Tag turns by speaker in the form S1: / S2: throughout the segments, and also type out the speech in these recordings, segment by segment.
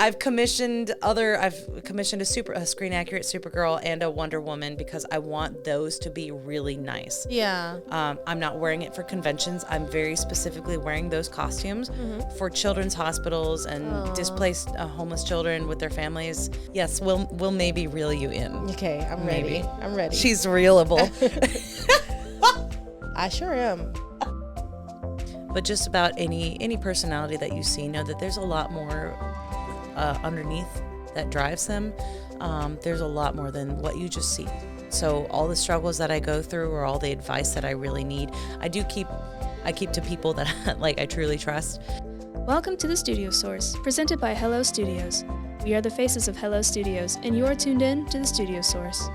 S1: I've commissioned a screen accurate Supergirl and a Wonder Woman because I want those to be really nice.
S2: Yeah.
S1: I'm not wearing it for conventions. I'm very specifically wearing those costumes for children's hospitals and displaced homeless children with their families. Yes, we'll maybe reel you in.
S2: Okay, I'm ready. I'm ready.
S1: She's reelable.
S2: I sure am.
S1: But just about any personality that you see, know that there's a lot more underneath that drives them. There's a lot more than what you just see. So all the struggles that I go through, or all the advice that I really need, I keep to people that I truly trust.
S3: Welcome to the Studio Source, presented by Hello Studios. We are the faces of Hello Studios, and you are tuned in to the Studio Source.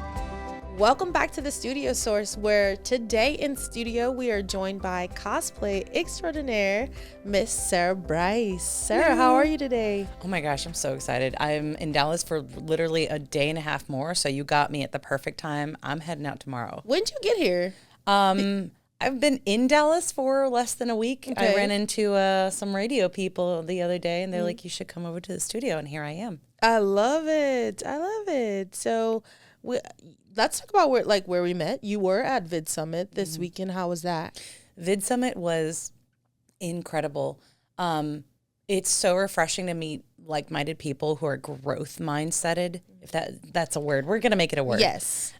S2: Welcome back to the Studio Source, where today in studio we are joined by cosplay extraordinaire, Miss Sarah Brice. Sarah, how are you today?
S1: Oh my gosh, I'm so excited. I'm in Dallas for literally a day and a half more, so you got me at the perfect time. I'm heading out tomorrow.
S2: When did you get here?
S1: I've been in Dallas for less than a week.
S2: Okay.
S1: I ran into some radio people the other day, and they're like, you should come over to the studio, and here I am.
S2: I love it. So let's talk about where we met. You were at VidSummit this weekend. How was that?
S1: VidSummit was incredible. It's so refreshing to meet like-minded people who are growth mindseted. If that's a word, we're gonna make it a word.
S2: Yes.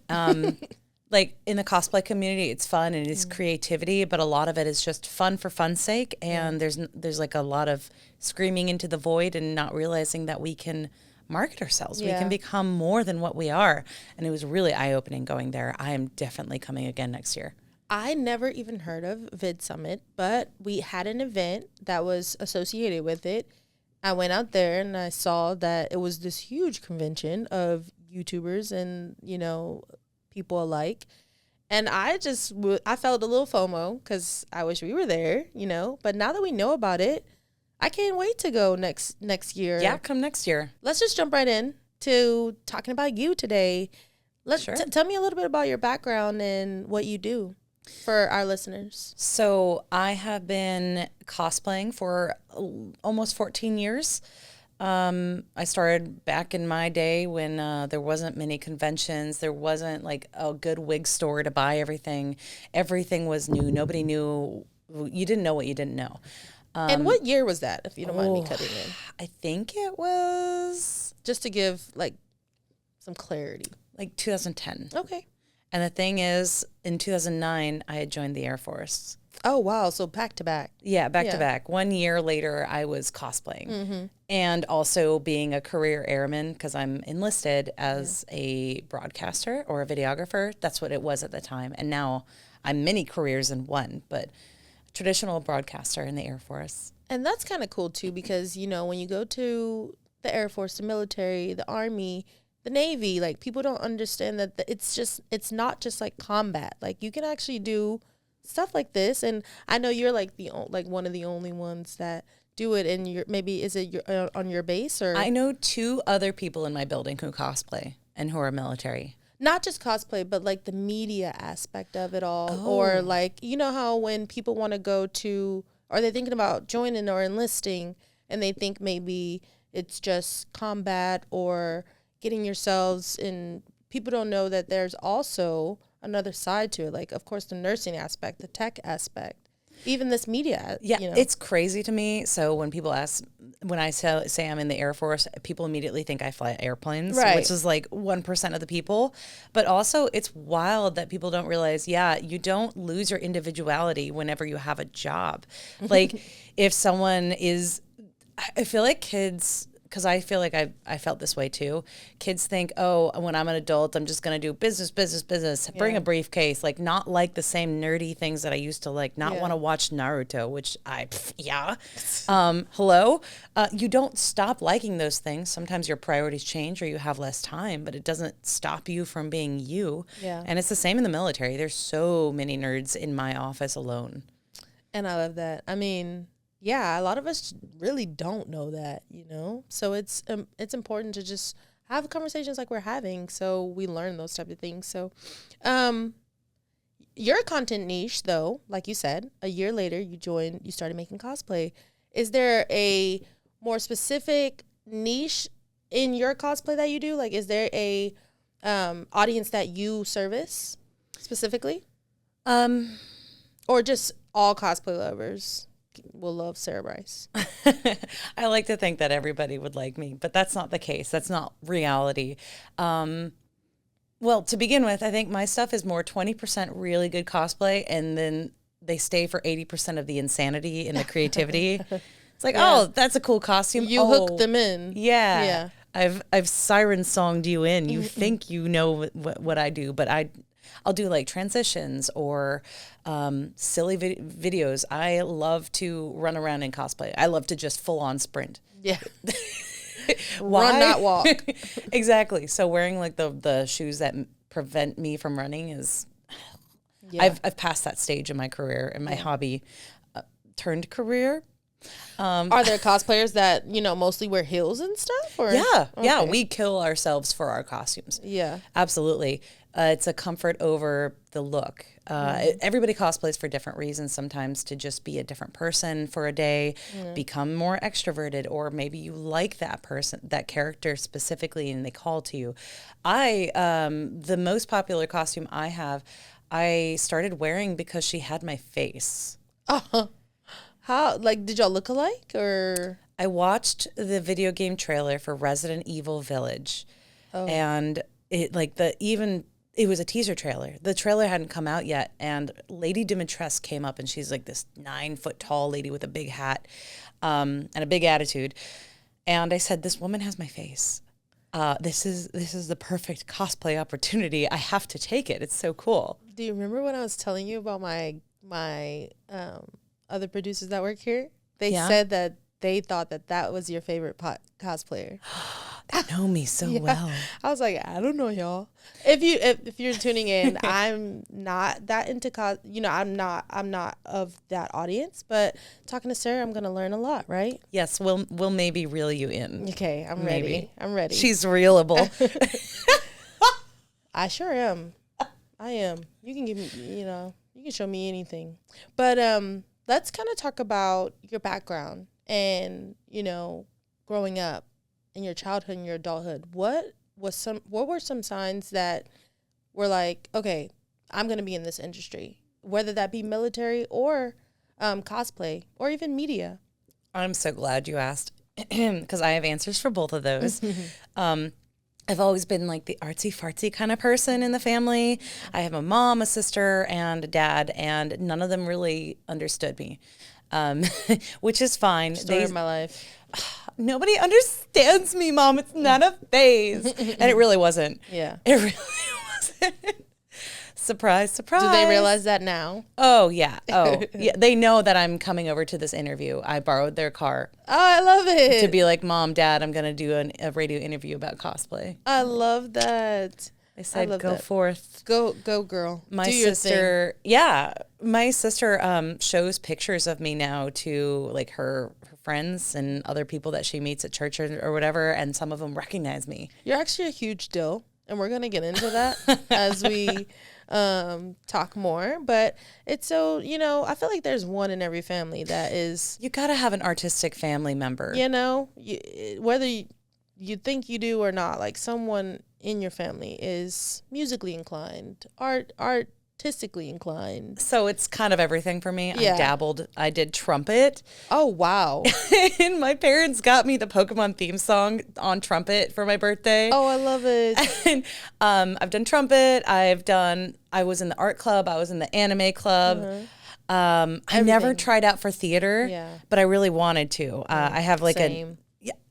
S1: Like in the cosplay community, it's fun and it's creativity, but a lot of it is just fun for fun's sake. And there's like a lot of screaming into the void and not realizing that we can market ourselves.
S2: Yeah.
S1: We can become more than what we are. And it was really eye-opening going there. I am definitely coming again next year.
S2: I never even heard of VidSummit, but we had an event that was associated with it. I went out there and I saw that it was this huge convention of YouTubers and, people alike. And I felt a little FOMO because I wish we were there, But now that we know about it, I can't wait to go next year.
S1: Yeah, come next year.
S2: Let's just jump right in to talking about you today.
S1: Sure.
S2: Tell me a little bit about your background and what you do for our listeners.
S1: So I have been cosplaying for almost 14 years. I started back in my day when there wasn't many conventions. There wasn't like a good wig store to buy everything. Everything was new. Nobody knew. You didn't know what you didn't know.
S2: And what year was that, if you don't mind me cutting in?
S1: I think it was
S2: just to give some clarity.
S1: Like 2010.
S2: Okay.
S1: And the thing is, in 2009, I had joined the Air Force.
S2: Oh, wow. So back to back.
S1: Yeah, back to back. 1 year later, I was cosplaying and also being a career airman because I'm enlisted as a broadcaster or a videographer. That's what it was at the time. And now I'm many careers in one, but traditional broadcaster in the Air Force.
S2: And that's kind of cool, too, because, when you go to the Air Force, the military, the Army, the Navy, people don't understand that it's not just like combat. Like you can actually do stuff like this, and I know you're one of the only ones that do it. And you're on your base, or
S1: I know 2 other people in my building who cosplay and who are military.
S2: Not just cosplay, but the media aspect of it all, or how when people want to go to, or they're thinking about joining or enlisting, and they think maybe it's just combat or getting yourselves in. People don't know that there's also another side to it, of course the nursing aspect, the tech aspect, even this media.
S1: It's crazy to me. So when people when I say I'm in the Air Force, people immediately think I fly airplanes,
S2: right,
S1: which is 1% of the people. But also it's wild that people don't realize, you don't lose your individuality whenever you have a job. If someone is, I feel like kids, because I feel like I felt this way too. Kids think, when I'm an adult, I'm just going to do business, bring a briefcase, not like the same nerdy things that I used to not want to watch Naruto, which hello? You don't stop liking those things. Sometimes your priorities change or you have less time, but it doesn't stop you from being you.
S2: Yeah.
S1: And it's the same in the military. There's so many nerds in my office alone.
S2: And I love that. I mean, a lot of us really don't know that, So it's important to just have conversations like we're having, so we learn those type of things. So, your content niche, though, like you said, a year later you started making cosplay. Is there a more specific niche in your cosplay that you do? Like, is there a audience that you service specifically? Or just all cosplay lovers will love Sarah Brice?
S1: I like to think that everybody would like me, but that's not the case. That's not reality. Well, to begin with, I think my stuff is more 20% really good cosplay, and then they stay for 80% of the insanity and the creativity. It's like, oh, that's a cool costume.
S2: You hook them in.
S1: Yeah. I've siren songed you in. You think you know what I do, but I'll do like transitions or silly videos. I love to run around in cosplay. I love to just full on sprint.
S2: Yeah.
S1: Why?
S2: Run, not walk.
S1: Exactly. So wearing like the shoes that prevent me from running is, I've passed that stage in my career, in my hobby turned career.
S2: Are there cosplayers that, mostly wear heels and stuff? Or?
S1: Yeah.
S2: Okay.
S1: Yeah. We kill ourselves for our costumes.
S2: Yeah.
S1: Absolutely. It's a comfort over the look. Everybody cosplays for different reasons, sometimes to just be a different person for a day, become more extroverted, or maybe you like that person, that character specifically, and they call to you. The most popular costume I have, I started wearing because she had my face.
S2: How, did y'all look alike, or?
S1: I watched the video game trailer for Resident Evil Village, and it was a teaser trailer. The trailer hadn't come out yet, and Lady Dimitrescu came up, and she's like this 9-foot tall lady with a big hat and a big attitude. And I said, "This woman has my face. This is the perfect cosplay opportunity. I have to take it. It's so cool."
S2: Do you remember when I was telling you about my other producers that work here? They said that they thought that was your favorite cosplayer.
S1: They know me so well.
S2: I was like, I don't know, y'all. If you're tuning in, I'm not that into I'm not of that audience. But talking to Sarah, I'm gonna learn a lot, right?
S1: Yes, we'll maybe reel you in.
S2: Okay, I'm ready. I'm ready.
S1: She's reelable.
S2: I sure am. I am. You can give me, you can show me anything. But let's kind of talk about your background and, growing up in your childhood and your adulthood. What were some signs that were like, okay, I'm going to be in this industry, whether that be military or cosplay or even media?
S1: I'm so glad you asked, because I have answers for both of those. I've always been like the artsy fartsy kind of person in the family. I have a mom, a sister, and a dad, and none of them really understood me, which is fine.
S2: Story of my life.
S1: Nobody understands me, Mom. It's not a phase. And it really wasn't.
S2: Yeah.
S1: It really wasn't. Surprise, surprise.
S2: Do they realize that now?
S1: Oh, yeah. Oh, yeah. They know that I'm coming over to this interview. I borrowed their car.
S2: Oh, I love it.
S1: To be like, Mom, Dad, I'm going to do a radio interview about cosplay.
S2: I love that.
S1: I said, go forth.
S2: Go, girl.
S1: My
S2: do your
S1: sister,
S2: thing.
S1: my sister shows pictures of me now to like her friends and other people that she meets at church or whatever, and some of them recognize me.
S2: You're actually a huge deal, and we're gonna get into that as we talk more. But it's so, I feel like there's one in every family that is.
S1: You got to have an artistic family member.
S2: Whether you think you do or not, like someone in your family is musically inclined, artistically inclined.
S1: So it's kind of everything for me.
S2: Yeah.
S1: I dabbled. I did trumpet.
S2: Oh, wow.
S1: And my parents got me the Pokemon theme song on trumpet for my birthday.
S2: Oh, I love it.
S1: And I've done trumpet. I was in the art club. I was in the anime club. I never tried out for theater, but I really wanted to. I have like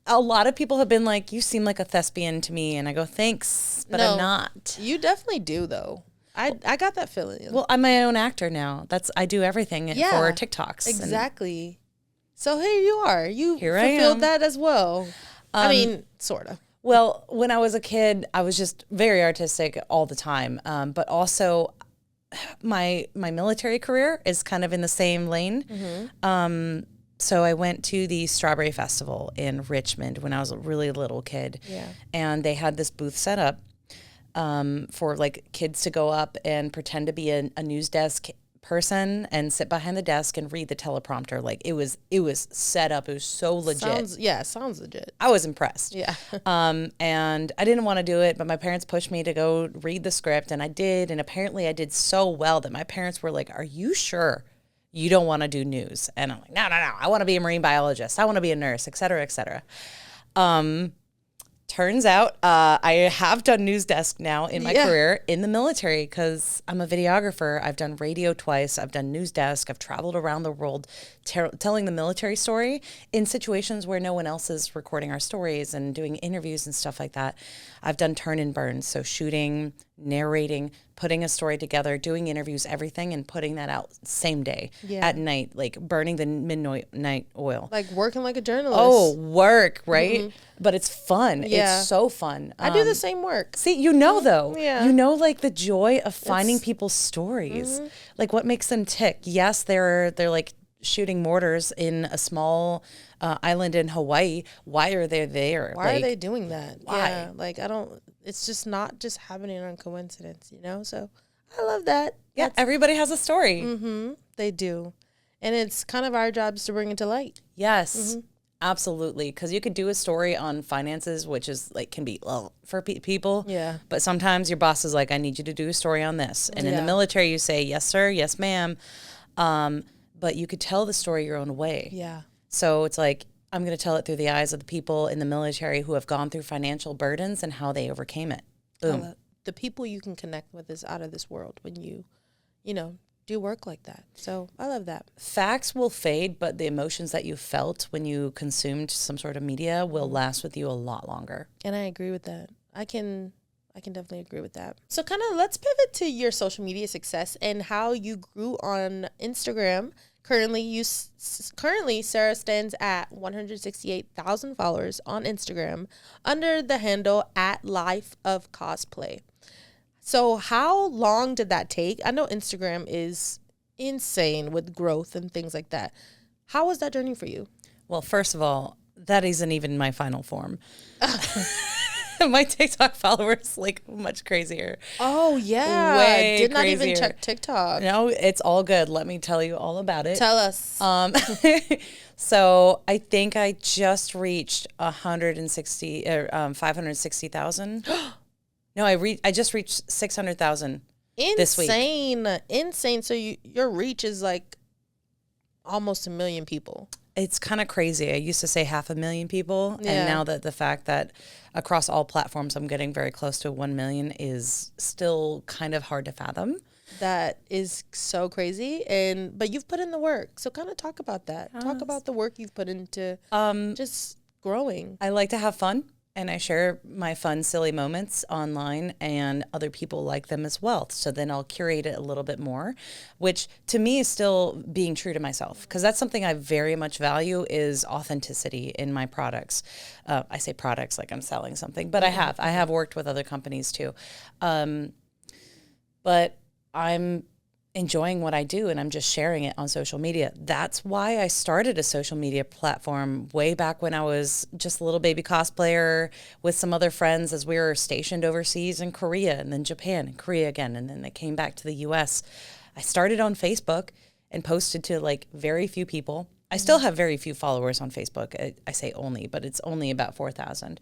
S1: a lot of people have been like, you seem like a thespian to me. And I go, thanks, but I'm not.
S2: You definitely do, though. I got that feeling.
S1: Well, I'm my own actor now. I do everything for TikToks.
S2: Exactly. So here you are. You
S1: Here I
S2: fulfilled
S1: am.
S2: that as well. I mean, sort of.
S1: Well, when I was a kid, I was just very artistic all the time. But also my military career is kind of in the same lane. So I went to the Strawberry Festival in Richmond when I was a really little kid.
S2: Yeah.
S1: And they had this booth set up for like kids to go up and pretend to be a news desk person and sit behind the desk and read the teleprompter. Like it was set up. It was so legit.
S2: Sounds legit.
S1: I was impressed.
S2: Yeah.
S1: And I didn't want to do it, but my parents pushed me to go read the script, and I did. And apparently I did so well that my parents were like, "Are you sure you don't want to do news?" And I'm like, no, I want to be a marine biologist. I want to be a nurse, et cetera, et cetera. Turns out I have done news desk now in my career in the military because I'm a videographer. I've done radio twice. I've done news desk. I've traveled around the world telling the military story in situations where no one else is recording our stories and doing interviews and stuff like that. I've done turn and burn, so shooting, narrating, putting a story together, doing interviews, everything, and putting that out same day at night, like burning the midnight oil.
S2: Like working like a journalist.
S1: Oh, work, right? But it's fun.
S2: Yeah.
S1: It's so fun.
S2: I do the same work.
S1: See, you know, though,
S2: Yeah.
S1: you know, like the joy of finding people's stories, like what makes them tick. Yes, they're like shooting mortars in a small island in Hawaii. Why are they there?
S2: Why are they doing that?
S1: Why?
S2: Yeah, like it's just not just happening on coincidence, you know? So I love that.
S1: Yeah, everybody has a story.
S2: They do. And it's kind of our jobs to bring it to light.
S1: Yes, absolutely. Because you could do a story on finances, which is like can be for people.
S2: Yeah.
S1: But sometimes your boss is like, I need you to do a story on this. And in the
S2: Yeah.
S1: military, you say, yes, sir, yes, ma'am. But you could tell the story your own way.
S2: Yeah.
S1: So it's like, I'm going to tell it through the eyes of the people in the military who have gone through financial burdens and how they overcame it. Boom.
S2: The people you can connect with is out of this world when you do work like that. So I love that.
S1: Facts will fade, but the emotions that you felt when you consumed some sort of media will last with you a lot longer.
S2: And I agree with that. I can definitely agree with that. So kind of let's pivot to your social media success and how you grew on Instagram. Currently, Sarah stands at 168,000 followers on Instagram under the handle @LifeOfCosplay. So how long did that take? I know Instagram is insane with growth and things like that. How was that journey for you?
S1: Well, first of all, that isn't even my final form. My TikTok followers like much crazier.
S2: Oh yeah,
S1: Way
S2: did not even
S1: crazier.
S2: check TikTok.
S1: No, it's all good. Let me tell you all about it.
S2: Tell us.
S1: So I think I just reached 560,000. No, I just reached 600,000 this week.
S2: Insane. So your reach is like almost 1 million people.
S1: It's kind of crazy. I used to say 500,000 people,
S2: Yeah.
S1: and now that the fact that across all platforms I'm getting very close to 1 million is still kind of hard to fathom.
S2: That is so crazy. But you've put in the work. So kind of talk about that. Talk about the work you've put into just growing.
S1: I like to have fun, and I share my fun, silly moments online, and other people like them as well. So then I'll curate it a little bit more, which to me is still being true to myself, because that's something I very much value is authenticity in my products. I say products like I'm selling something, but I have worked with other companies too. But I'm enjoying what I do, and I'm just sharing it on social media. That's why I started a social media platform way back when I was just a little baby cosplayer with some other friends as we were stationed overseas in Korea and then Japan and Korea again. And then they came back to the US. I started on Facebook and posted to like very few people. I still have very few followers on Facebook. I say only, but it's only about 4,000.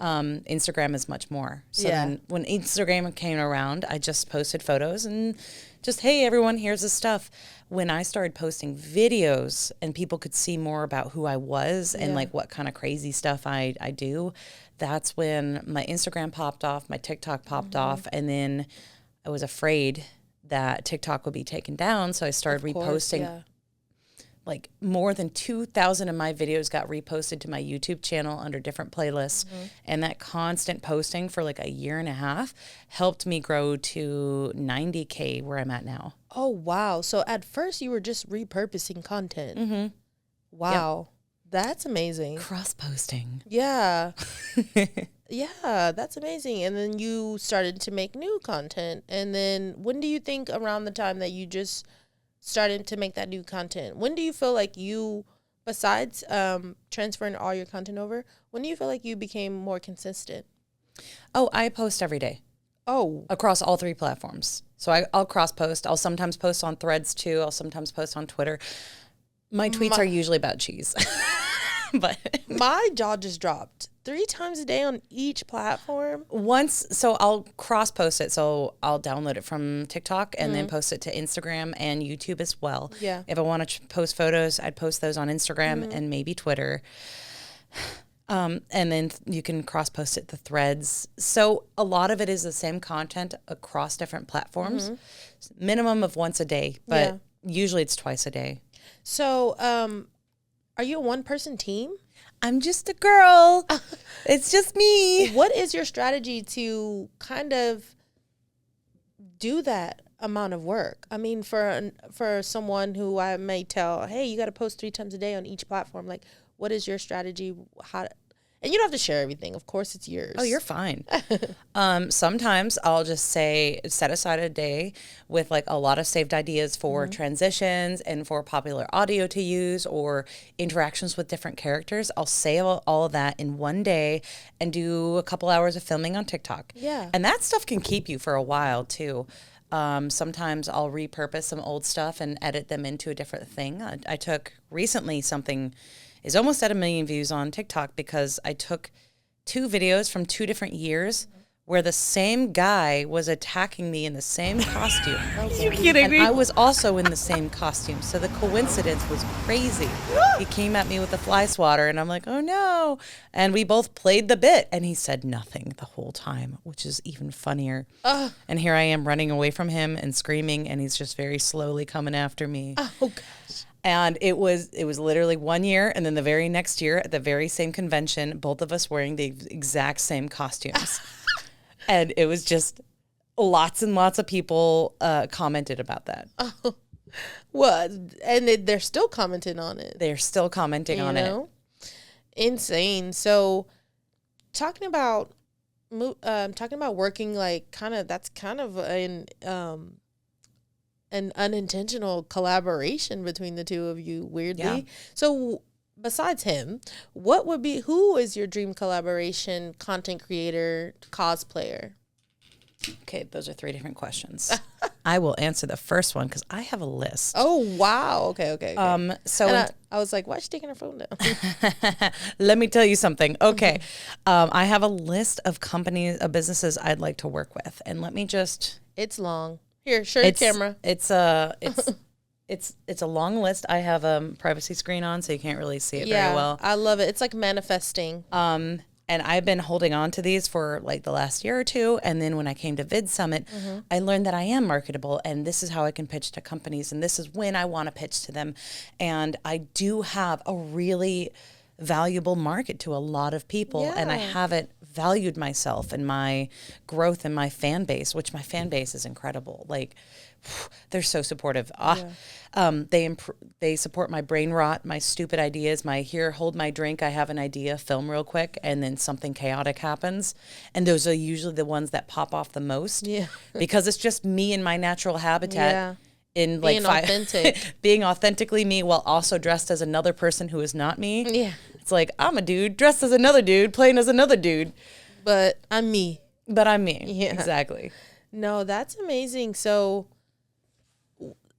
S1: Instagram is much more. So then when Instagram came around, I just posted photos and just, hey, everyone, here's the stuff. When I started posting videos and people could see more about who I was and like what kind of crazy stuff I do, that's when my Instagram popped off, my TikTok popped off, and then I was afraid that TikTok would be taken down. So I started reposting. Like more than 2,000 of my videos got reposted to my YouTube channel under different playlists. And that constant posting for like a year and a half helped me grow to 90K where I'm at now.
S2: Oh, wow. So at first you were just repurposing content. Wow. That's amazing.
S1: Cross-posting.
S2: Yeah. Yeah, that's amazing. And then you started to make new content. And then when do you think around the time that you just started to make that new content, when do you feel like you, besides transferring all your content over, when do you feel like you became more consistent?
S1: Oh, I post every day.
S2: Oh,
S1: across all 3 platforms. So I'll cross post. I'll sometimes post on Threads too. I'll sometimes post on Twitter. My tweets are usually about cheese. But
S2: my jaw just dropped. 3 times a day on each platform.
S1: so I'll cross post it. So I'll download it from TikTok and then post it to Instagram and YouTube as well.
S2: Yeah.
S1: If I want to post photos, I'd post those on Instagram and maybe Twitter. And then you can cross post it to Threads. So a lot of it is the same content across different platforms. Minimum of once a day, but usually it's twice a day.
S2: So, are you a one-person team?
S1: I'm just a girl. It's just me.
S2: What is your strategy to kind of do that amount of work? I mean, for someone who I may tell, hey, you got to post 3 times a day on each platform. Like, what is your strategy? And you don't have to share everything. Of course, it's yours.
S1: Oh, you're fine. Sometimes I'll just set aside a day with like a lot of saved ideas for transitions and for popular audio to use or interactions with different characters. I'll save all of that in one day and do a couple hours of filming on TikTok.
S2: Yeah.
S1: And that stuff can keep you for a while too. Sometimes I'll repurpose some old stuff and edit them into a different thing. I took recently something is almost at 1 million views on TikTok because I took 2 videos from 2 different years where the same guy was attacking me in the same costume.
S2: You kidding
S1: me? I was also in the same costume. So the coincidence was crazy. He came at me with a fly swatter and I'm like, oh no. And we both played the bit and he said nothing the whole time, which is even funnier. And here I am running away from him and screaming and he's just very slowly coming after me.
S2: Oh gosh.
S1: And it was literally 1 year, and then the very next year at the very same convention, both of us wearing the exact same costumes. And it was just lots and lots of people commented about that.
S2: Oh, what? And they're still commenting on it.
S1: They're still commenting on it.
S2: Insane. So talking about working like that's kind of an unintentional collaboration between the two of you, weirdly.
S1: Yeah.
S2: So besides him, who is your dream collaboration content creator, cosplayer?
S1: Okay, those are 3 different questions. I will answer the first one because I have a list.
S2: Oh, wow. Okay.
S1: So
S2: I was like, why is she taking her phone down?
S1: Let me tell you something. Okay. I have a list of companies, of businesses I'd like to work with. And let me just...
S2: It's long. Here, show your camera.
S1: It's a long list. I have a privacy screen on, so you can't really see it very well.
S2: I love it. It's like manifesting.
S1: And I've been holding on to these for like the last year or 2. And then when I came to VidSummit, I learned that I am marketable and this is how I can pitch to companies and this is when I want to pitch to them. And I do have a really valuable market to a lot of people and I haven't valued myself and my growth and my fan base, which my fan base is incredible. Like they're so supportive. They support my brain rot, my stupid ideas, my here, hold my drink, I have an idea, film real quick, and then something chaotic happens. And those are usually the ones that pop off the most. Yeah. Because it's just me in my natural habitat.
S2: Yeah.
S1: In
S2: being
S1: like
S2: authentic.
S1: Being authentically me while also dressed as another person who is not me.
S2: Yeah.
S1: It's like I'm a dude dressed as another dude, playing as another dude.
S2: But I'm me.
S1: But I'm me.
S2: Yeah.
S1: Exactly.
S2: No, that's amazing. So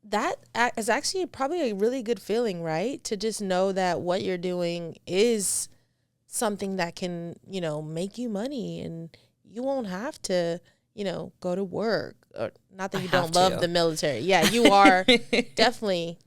S2: that is actually probably a really good feeling, right? To just know that what you're doing is something that can, make you money and you won't have to, go to work. Or not that you don't love the military. Yeah, you are definitely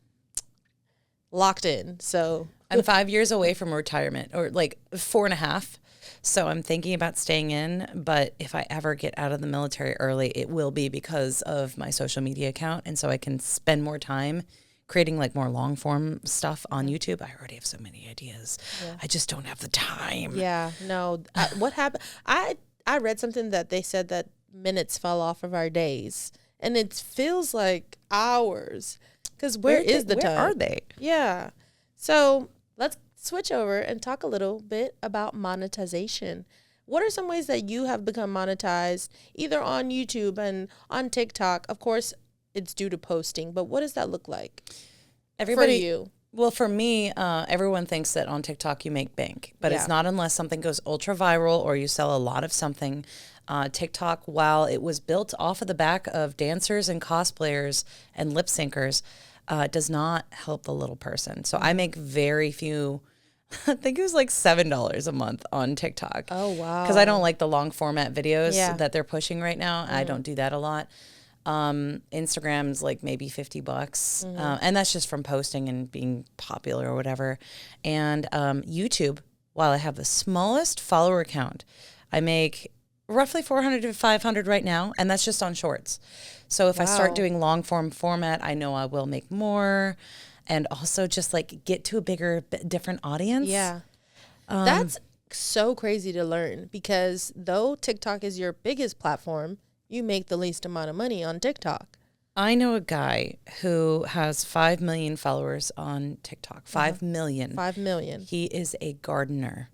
S2: locked in. So
S1: I'm 5 years away from retirement, or like 4.5. So I'm thinking about staying in, but if I ever get out of the military early, it will be because of my social media account. And so I can spend more time creating like more long form stuff on YouTube. I already have so many ideas. Yeah. I just don't have the time.
S2: Yeah, no. What happened? I read something that they said that minutes fell off of our days, and it feels like hours. Because where is the time?
S1: Where are they?
S2: Yeah. So let's switch over and talk a little bit about monetization. What are some ways that you have become monetized, either on YouTube and on TikTok? Of course, it's due to posting, but what does that look like for you?
S1: Well, for me, everyone thinks that on TikTok you make bank, but
S2: Yeah.
S1: it's not unless something goes ultra viral or you sell a lot of something. TikTok, while it was built off of the back of dancers and cosplayers and lip syncers, does not help the little person. So I make very few. I think it was like $7 a month on TikTok.
S2: Oh, wow.
S1: Because I don't like the long format videos
S2: Yeah.
S1: that they're pushing right now. I don't do that a lot. Instagram's like maybe $50, and that's just from posting and being popular or whatever. And YouTube, while I have the smallest follower count, I make roughly 400 to 500 right now, and that's just on shorts. So if I start
S2: Wow.
S1: doing long format, I know I will make more, and also just like get to a bigger, different audience.
S2: Yeah. That's so crazy to learn, because though TikTok is your biggest platform, you make the least amount of money on TikTok.
S1: I know a guy who has 5 million followers on TikTok. 5 million.
S2: 5 million.
S1: He is a gardener.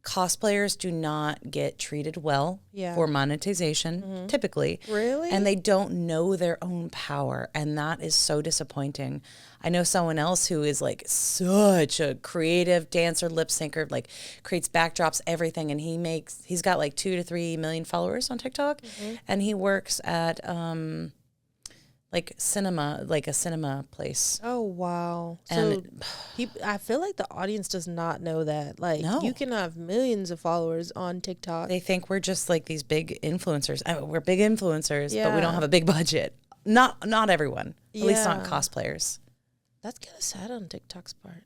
S1: Cosplayers do not get treated well
S2: Yeah.
S1: for monetization, typically.
S2: Really?
S1: And they don't know their own power. And that is so disappointing. I know someone else who is like such a creative dancer, lip syncer, like creates backdrops, everything. And he's got like 2 to 3 million followers on TikTok. And he works at like a cinema place.
S2: Oh, wow.
S1: And
S2: So I feel like the audience does not know that. Like,
S1: No.
S2: you can have millions of followers on TikTok.
S1: They think we're just like these big influencers. We're big influencers, but we
S2: Yeah.
S1: don't have a big budget. Not everyone. At least not
S2: Yeah.
S1: cosplayers.
S2: That's kind of sad on TikTok's part.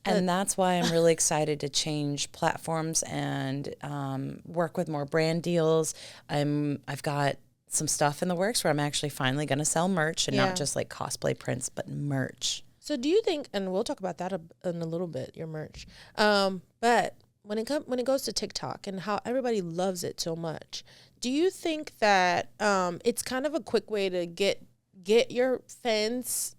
S1: And that's why I'm really excited to change platforms and work with more brand deals. I've got some stuff in the works where I'm actually finally going to sell merch and
S2: Yeah.
S1: not just like cosplay prints, but merch.
S2: So do you think, and we'll talk about that in a little bit, your merch. But when it goes to TikTok and how everybody loves it so much, do you think that it's kind of a quick way to get your fans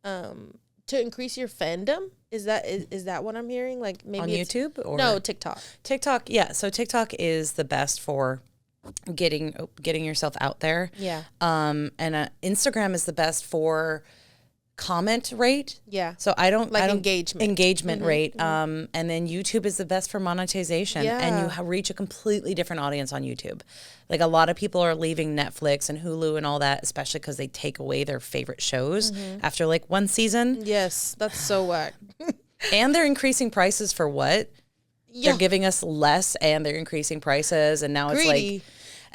S2: to increase your fandom? Is that what I'm hearing? Like maybe
S1: On YouTube or
S2: no, TikTok.
S1: TikTok, yeah. So TikTok is the best for getting yourself out there.
S2: Yeah.
S1: And Instagram is the best for comment rate.
S2: Yeah.
S1: So I don't
S2: engagement.
S1: rate. And then YouTube is the best for monetization, and you
S2: Yeah.
S1: reach a completely different audience on YouTube. Like a lot of people are leaving Netflix and Hulu and all that, especially because they take away their favorite shows after like one season,
S2: Yes, that's so whack.
S1: and they're increasing prices for what?
S2: Yeah.
S1: They're giving us less, and they're increasing prices, and now it's
S2: Greedy.
S1: like.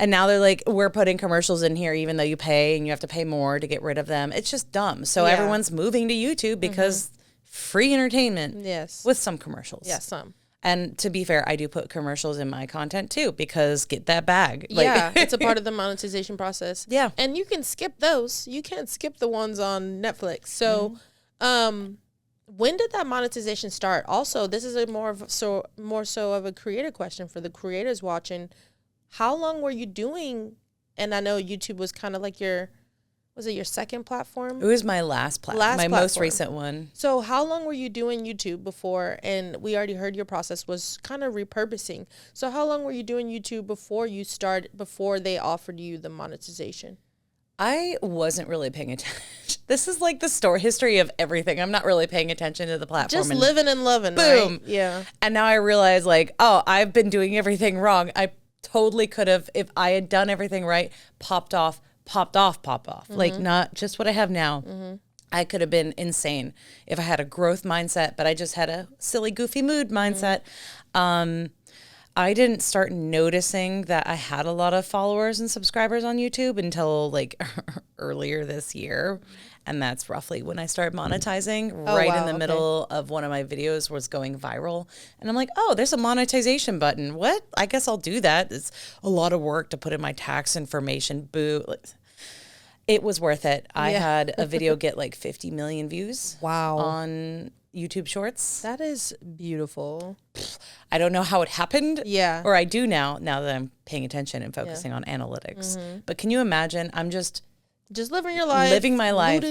S1: And now they're like, we're putting commercials in here, even though you pay and you have to pay more to get rid of them. It's just dumb. So
S2: Yeah.
S1: everyone's moving to YouTube because free entertainment
S2: Yes.
S1: with some commercials.
S2: Yeah, some.
S1: And to be fair, I do put commercials in my content too, because get that bag.
S2: Yeah, it's a part of the monetization process.
S1: Yeah.
S2: And you can skip those. You can't skip the ones on Netflix. So, when did that monetization start? Also, this is more so of a creator question for the creators watching. How long were you doing? And I know YouTube was kind of like was it your second platform?
S1: It was my last platform, my most
S2: platform.
S1: recent one.
S2: So how long were you doing YouTube before? And we already heard your process was kind of repurposing. So how long were you doing YouTube before they offered you the monetization?
S1: I wasn't really paying attention. This is like the history of everything. I'm not really paying attention to the platform.
S2: Just
S1: and
S2: living and loving,
S1: boom.
S2: right? Yeah.
S1: And now I realize like, oh, I've been doing everything wrong. I totally could have, if I had done everything right, popped off. Like not just what I have now. I could have been insane if I had a growth mindset, but I just had a silly, goofy mood mindset. I didn't start noticing that I had a lot of followers and subscribers on YouTube until like earlier this year. And that's roughly when I started monetizing. Right in the middle of one of my videos was going viral. And I'm like, oh, there's a monetization button. What? I guess I'll do that. It's a lot of work to put in my tax information. Boo. It was worth it. I had a video get like 50 million views.
S2: Wow.
S1: On YouTube Shorts.
S2: That is beautiful.
S1: I don't know how it happened.
S2: Yeah.
S1: Or I do now that I'm paying attention and focusing on analytics. But can you imagine? I'm just
S2: living your life.
S1: Living my life.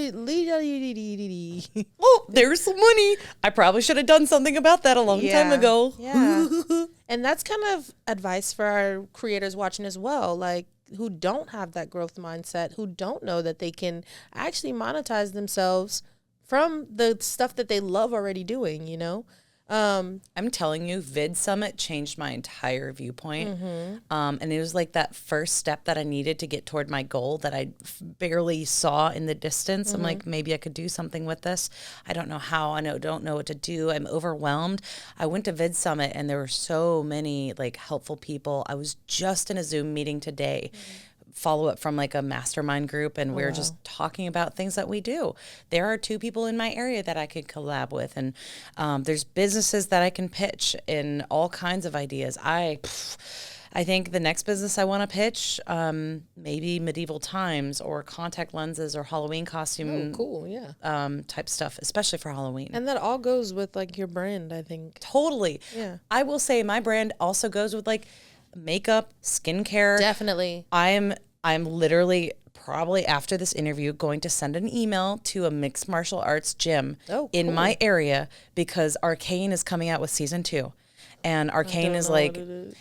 S1: Oh, there's some money. I probably should have done something about that a long time ago.
S2: Yeah. And that's kind of advice for our creators watching as well, like who don't have that growth mindset, who don't know that they can actually monetize themselves from the stuff that they love already doing, you know?
S1: I'm telling you, VidSummit changed my entire viewpoint. And it was like that first step that I needed to get toward my goal that I barely saw in the distance. I'm like, maybe I could do something with this. I don't know how. Don't know what to do. I'm overwhelmed. I went to VidSummit and there were so many like helpful people. I was just in a Zoom meeting today. Follow up from like a mastermind group, and we're just talking about things that we do. There are 2 people in my area that I could collab with, and there's businesses that I can pitch in all kinds of ideas. I think the next business I want to pitch, maybe medieval times or contact lenses or Halloween costume type stuff, especially for Halloween.
S2: And that all goes with like your brand, I think.
S1: Totally.
S2: Yeah.
S1: I will say my brand also goes with like makeup, skincare.
S2: Definitely.
S1: I'm literally probably after this interview going to send an email to a mixed martial arts gym in my area because Arcane is coming out with season 2. And Arcane is like,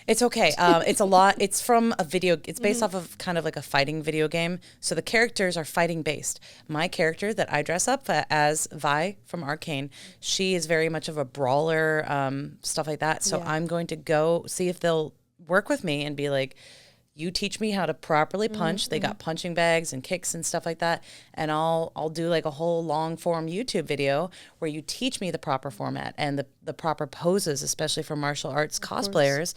S1: it's okay. It's a lot. It's from a video. It's based off of kind of like a fighting video game. So the characters are fighting based. My character that I dress up as Vi from Arcane, she is very much of a brawler, stuff like that. So I'm going to go see if they'll work with me and be like, you teach me how to properly punch. They got punching bags and kicks and stuff like that. And I'll do like a whole long form YouTube video where you teach me the proper format and the proper poses, especially for martial arts cosplayers,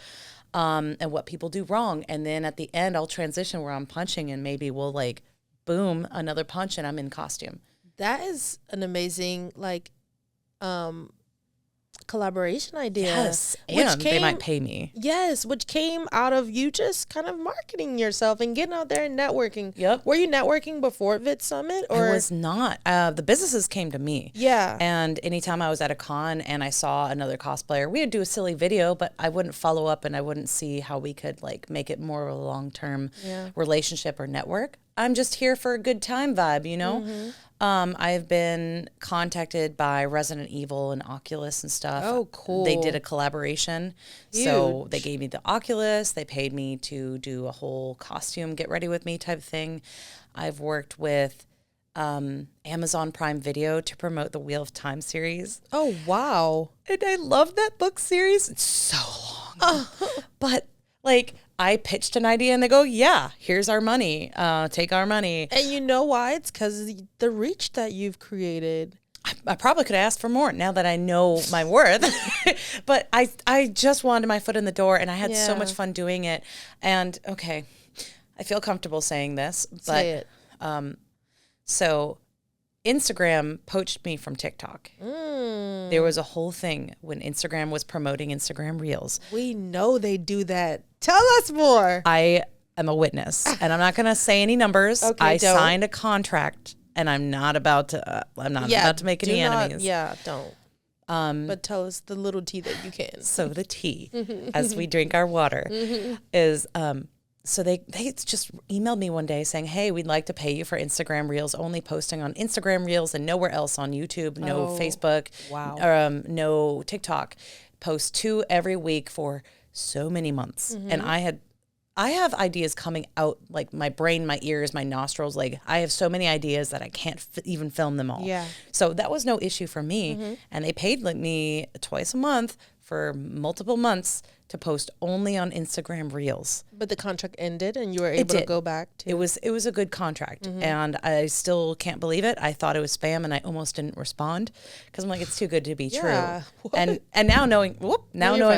S1: and what people do wrong. And then at the end, I'll transition where I'm punching and maybe we'll like, boom, another punch and I'm in costume.
S2: That is an amazing, like, collaboration idea.
S1: Yes, and they might pay me.
S2: Yes, which came out of you just kind of marketing yourself and getting out there and networking.
S1: Yep.
S2: Were you networking before VidSummit? Or?
S1: I was not. The businesses came to me.
S2: Yeah.
S1: And anytime I was at a con and I saw another cosplayer, we would do a silly video, but I wouldn't follow up and I wouldn't see how we could like make it more of a long-term relationship or network. I'm just here for a good time vibe, you know? I've been contacted by Resident Evil and Oculus and stuff.
S2: Oh, cool.
S1: They did a collaboration.
S2: Huge.
S1: So they gave me the Oculus. They paid me to do a whole costume, get ready with me type thing. I've worked with Amazon Prime Video to promote the Wheel of Time series.
S2: Oh, wow.
S1: And I love that book series. It's so long. But like, I pitched an idea and they go, yeah, here's our money. Take our money.
S2: And you know why? It's because the reach that you've created.
S1: I probably could have asked for more now that I know my worth. But I just wanted my foot in the door and I had so much fun doing it. And okay, I feel comfortable saying this. But
S2: Say it.
S1: So Instagram poached me from TikTok. There was a whole thing when Instagram was promoting Instagram Reels.
S2: We know they do that. Tell us more.
S1: I am a witness, and I'm not going to say any numbers.
S2: Okay,
S1: I
S2: don't.
S1: signed a contract, and I'm not about to. I'm not about to make any enemies.
S2: Yeah, don't. But tell us the little tea that you can.
S1: So the tea, as we drink our water, is so they just emailed me one day saying, hey, we'd like to pay you for Instagram Reels, only posting on Instagram Reels and nowhere else on YouTube, no Facebook, no TikTok. Post 2 every week for so many months. And I have ideas coming out, like my brain, my ears, my nostrils. Like I have so many ideas that I can't even film them all.
S2: Yeah.
S1: So that was no issue for me. And they paid me twice a month for multiple months to post only on Instagram Reels.
S2: But the contract ended and you were able to go back to
S1: it was a good contract. And I still can't believe it. I thought it was spam and I almost didn't respond because I'm like, it's too good to be true. And now knowing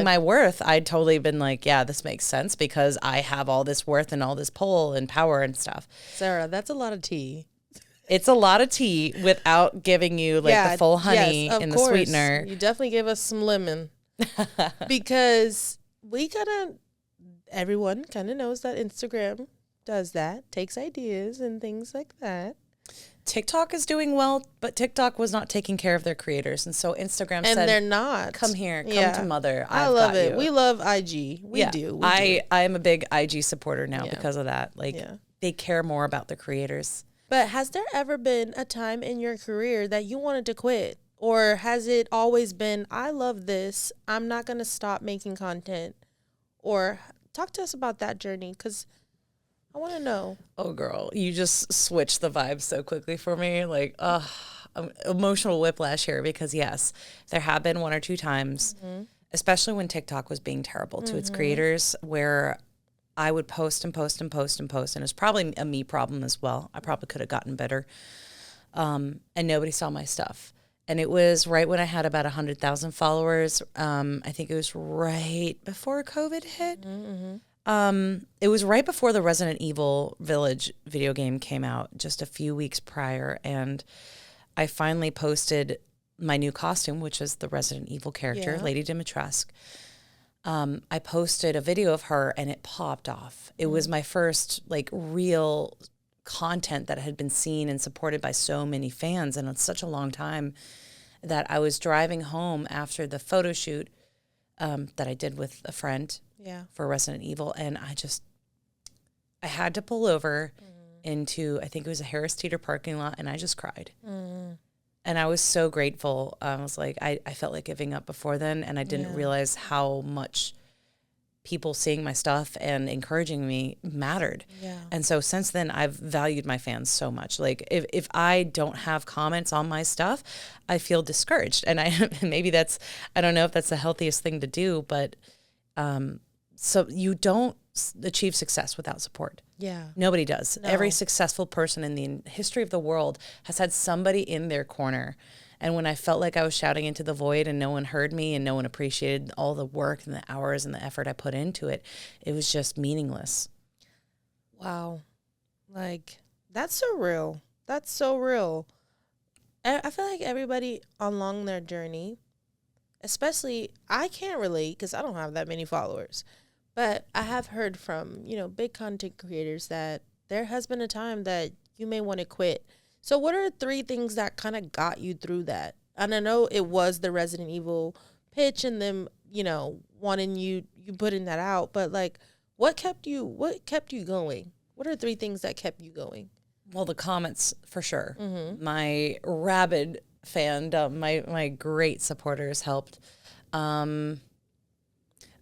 S1: my worth, I'd totally been like, yeah, this makes sense because I have all this worth and all this pull and power and stuff.
S2: Sarah, that's a lot of tea.
S1: It's a lot of tea without giving you like the full honey and the sweetener.
S2: You definitely gave us some lemon. Because everyone kind of knows that Instagram does that, takes ideas and things like that.
S1: TikTok is doing well, but TikTok was not taking care of their creators. And so Instagram said,
S2: they're not.
S1: Come here, come to mother.
S2: I love it. We love IG. We do.
S1: I am a big IG supporter now because of that. Like they care more about the creators.
S2: But has there ever been a time in your career that you wanted to quit? Or has it always been, I love this, I'm not going to stop making content? Or talk to us about that journey, because I want to know.
S1: Oh, girl, you just switched the vibe so quickly for me. Like, emotional whiplash here because, yes, there have been one or two times, especially when TikTok was being terrible to its creators, where I would post and post and post and post. And it was probably a me problem as well. I probably could have gotten better. And nobody saw my stuff. And it was right when I had about 100,000 followers. I think it was right before COVID hit. It was right before the Resident Evil Village video game came out, just a few weeks prior. And I finally posted my new costume, which is the Resident Evil character, Lady Dimitrescu. I posted a video of her and it popped off. It was my first like real content that had been seen and supported by so many fans. And it's such a long time that I was driving home after the photo shoot that I did with a friend for Resident Evil. And I had to pull over into, I think it was a Harris Teeter parking lot, and I just cried. And I was so grateful. I was like, I felt like giving up before then, and I didn't realize how much people seeing my stuff and encouraging me mattered. And so since then, I've valued my fans so much. Like if I don't have comments on my stuff, I feel discouraged. And maybe I don't know if that's the healthiest thing to do, but so you don't achieve success without support. Nobody does. No. Every successful person in the history of the world has had somebody in their corner. And when I felt like I was shouting into the void and no one heard me and no one appreciated all the work and the hours and the effort I put into it, it was just meaningless.
S2: Wow. Like, that's so real. That's so real. I feel like everybody along their journey, especially, I can't relate because I don't have that many followers. But I have heard from, big content creators that there has been a time that you may want to quit. So what are 3 things that kind of got you through that? And I know it was the Resident Evil pitch and them, wanting you putting that out. But like, what kept you going? What are 3 things that kept you going?
S1: Well, the comments for sure. My rabid fandom, my great supporters helped.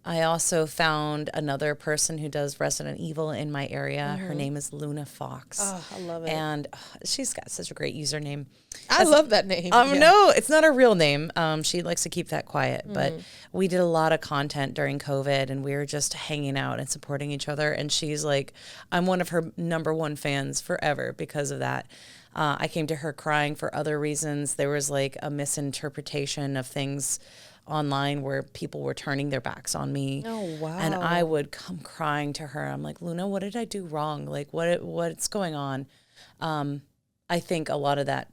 S1: I also found another person who does Resident Evil in my area. Her name is Luna Fox.
S2: Oh, I love it.
S1: And she's got such a great username.
S2: I love that name.
S1: No, it's not her real name. She likes to keep that quiet. But we did a lot of content during COVID, and we were just hanging out and supporting each other. And she's like, I'm one of her #1 fans forever because of that. I came to her crying for other reasons. There was like a misinterpretation of things online where people were turning their backs on me.
S2: Oh, wow.
S1: And I would come crying to her. I'm like, Luna, what did I do wrong? Like, what's going on? I think a lot of that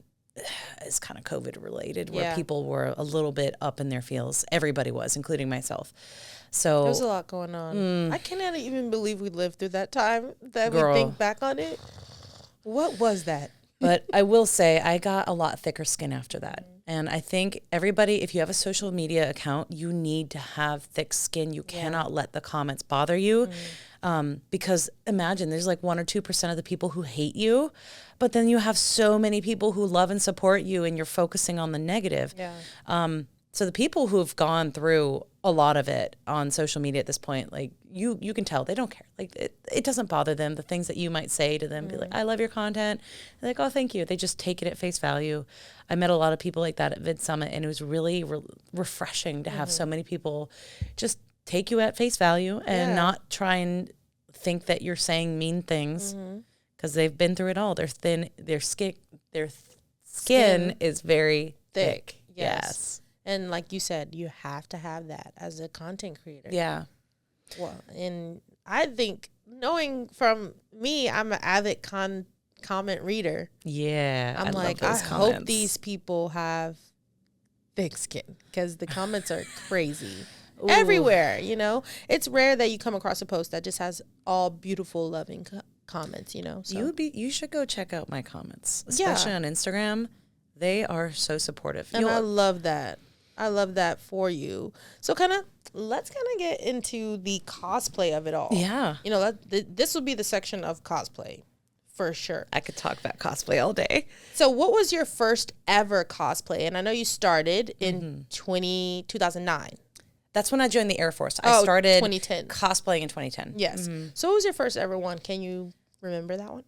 S1: is kind of COVID related, where people were a little bit up in their feels. Everybody was, including myself. So
S2: there's a lot going on. I cannot even believe we lived through that time that we think back on it. What was that?
S1: But I will say I got a lot thicker skin after that. And I think everybody, if you have a social media account, you need to have thick skin. You cannot let the comments bother you. Because imagine there's like 1 or 2% of the people who hate you, but then you have so many people who love and support you, and you're focusing on the negative. So the people who've gone through a lot of it on social media at this point, like you can tell they don't care. Like it doesn't bother them. The things that you might say to them, be like, I love your content. They're like, oh, thank you. They just take it at face value. I met a lot of people like that at VidSummit, and it was really refreshing to have so many people just take you at face value and not try and think that you're saying mean things, because they've been through it all. They're thin. Their skin is very thick. Yes.
S2: And like you said, you have to have that as a content creator.
S1: Yeah.
S2: Well, and I think, knowing from me, I'm an avid comment reader.
S1: Yeah.
S2: I'm like, I hope these people have thick skin, because the comments are crazy. Everywhere, It's rare that you come across a post that just has all beautiful, loving comments, So.
S1: You should go check out my comments, especially on Instagram. They are so supportive.
S2: And I love that. I love that for you. So let's get into the cosplay of it all.
S1: Yeah.
S2: This will be the section of cosplay for sure.
S1: I could talk about cosplay all day.
S2: So what was your first ever cosplay? And I know you started in 2009.
S1: That's when I joined the Air Force. I started
S2: 2010.
S1: cosplaying in 2010.
S2: Yes. So what was your first ever one? Can you remember that one?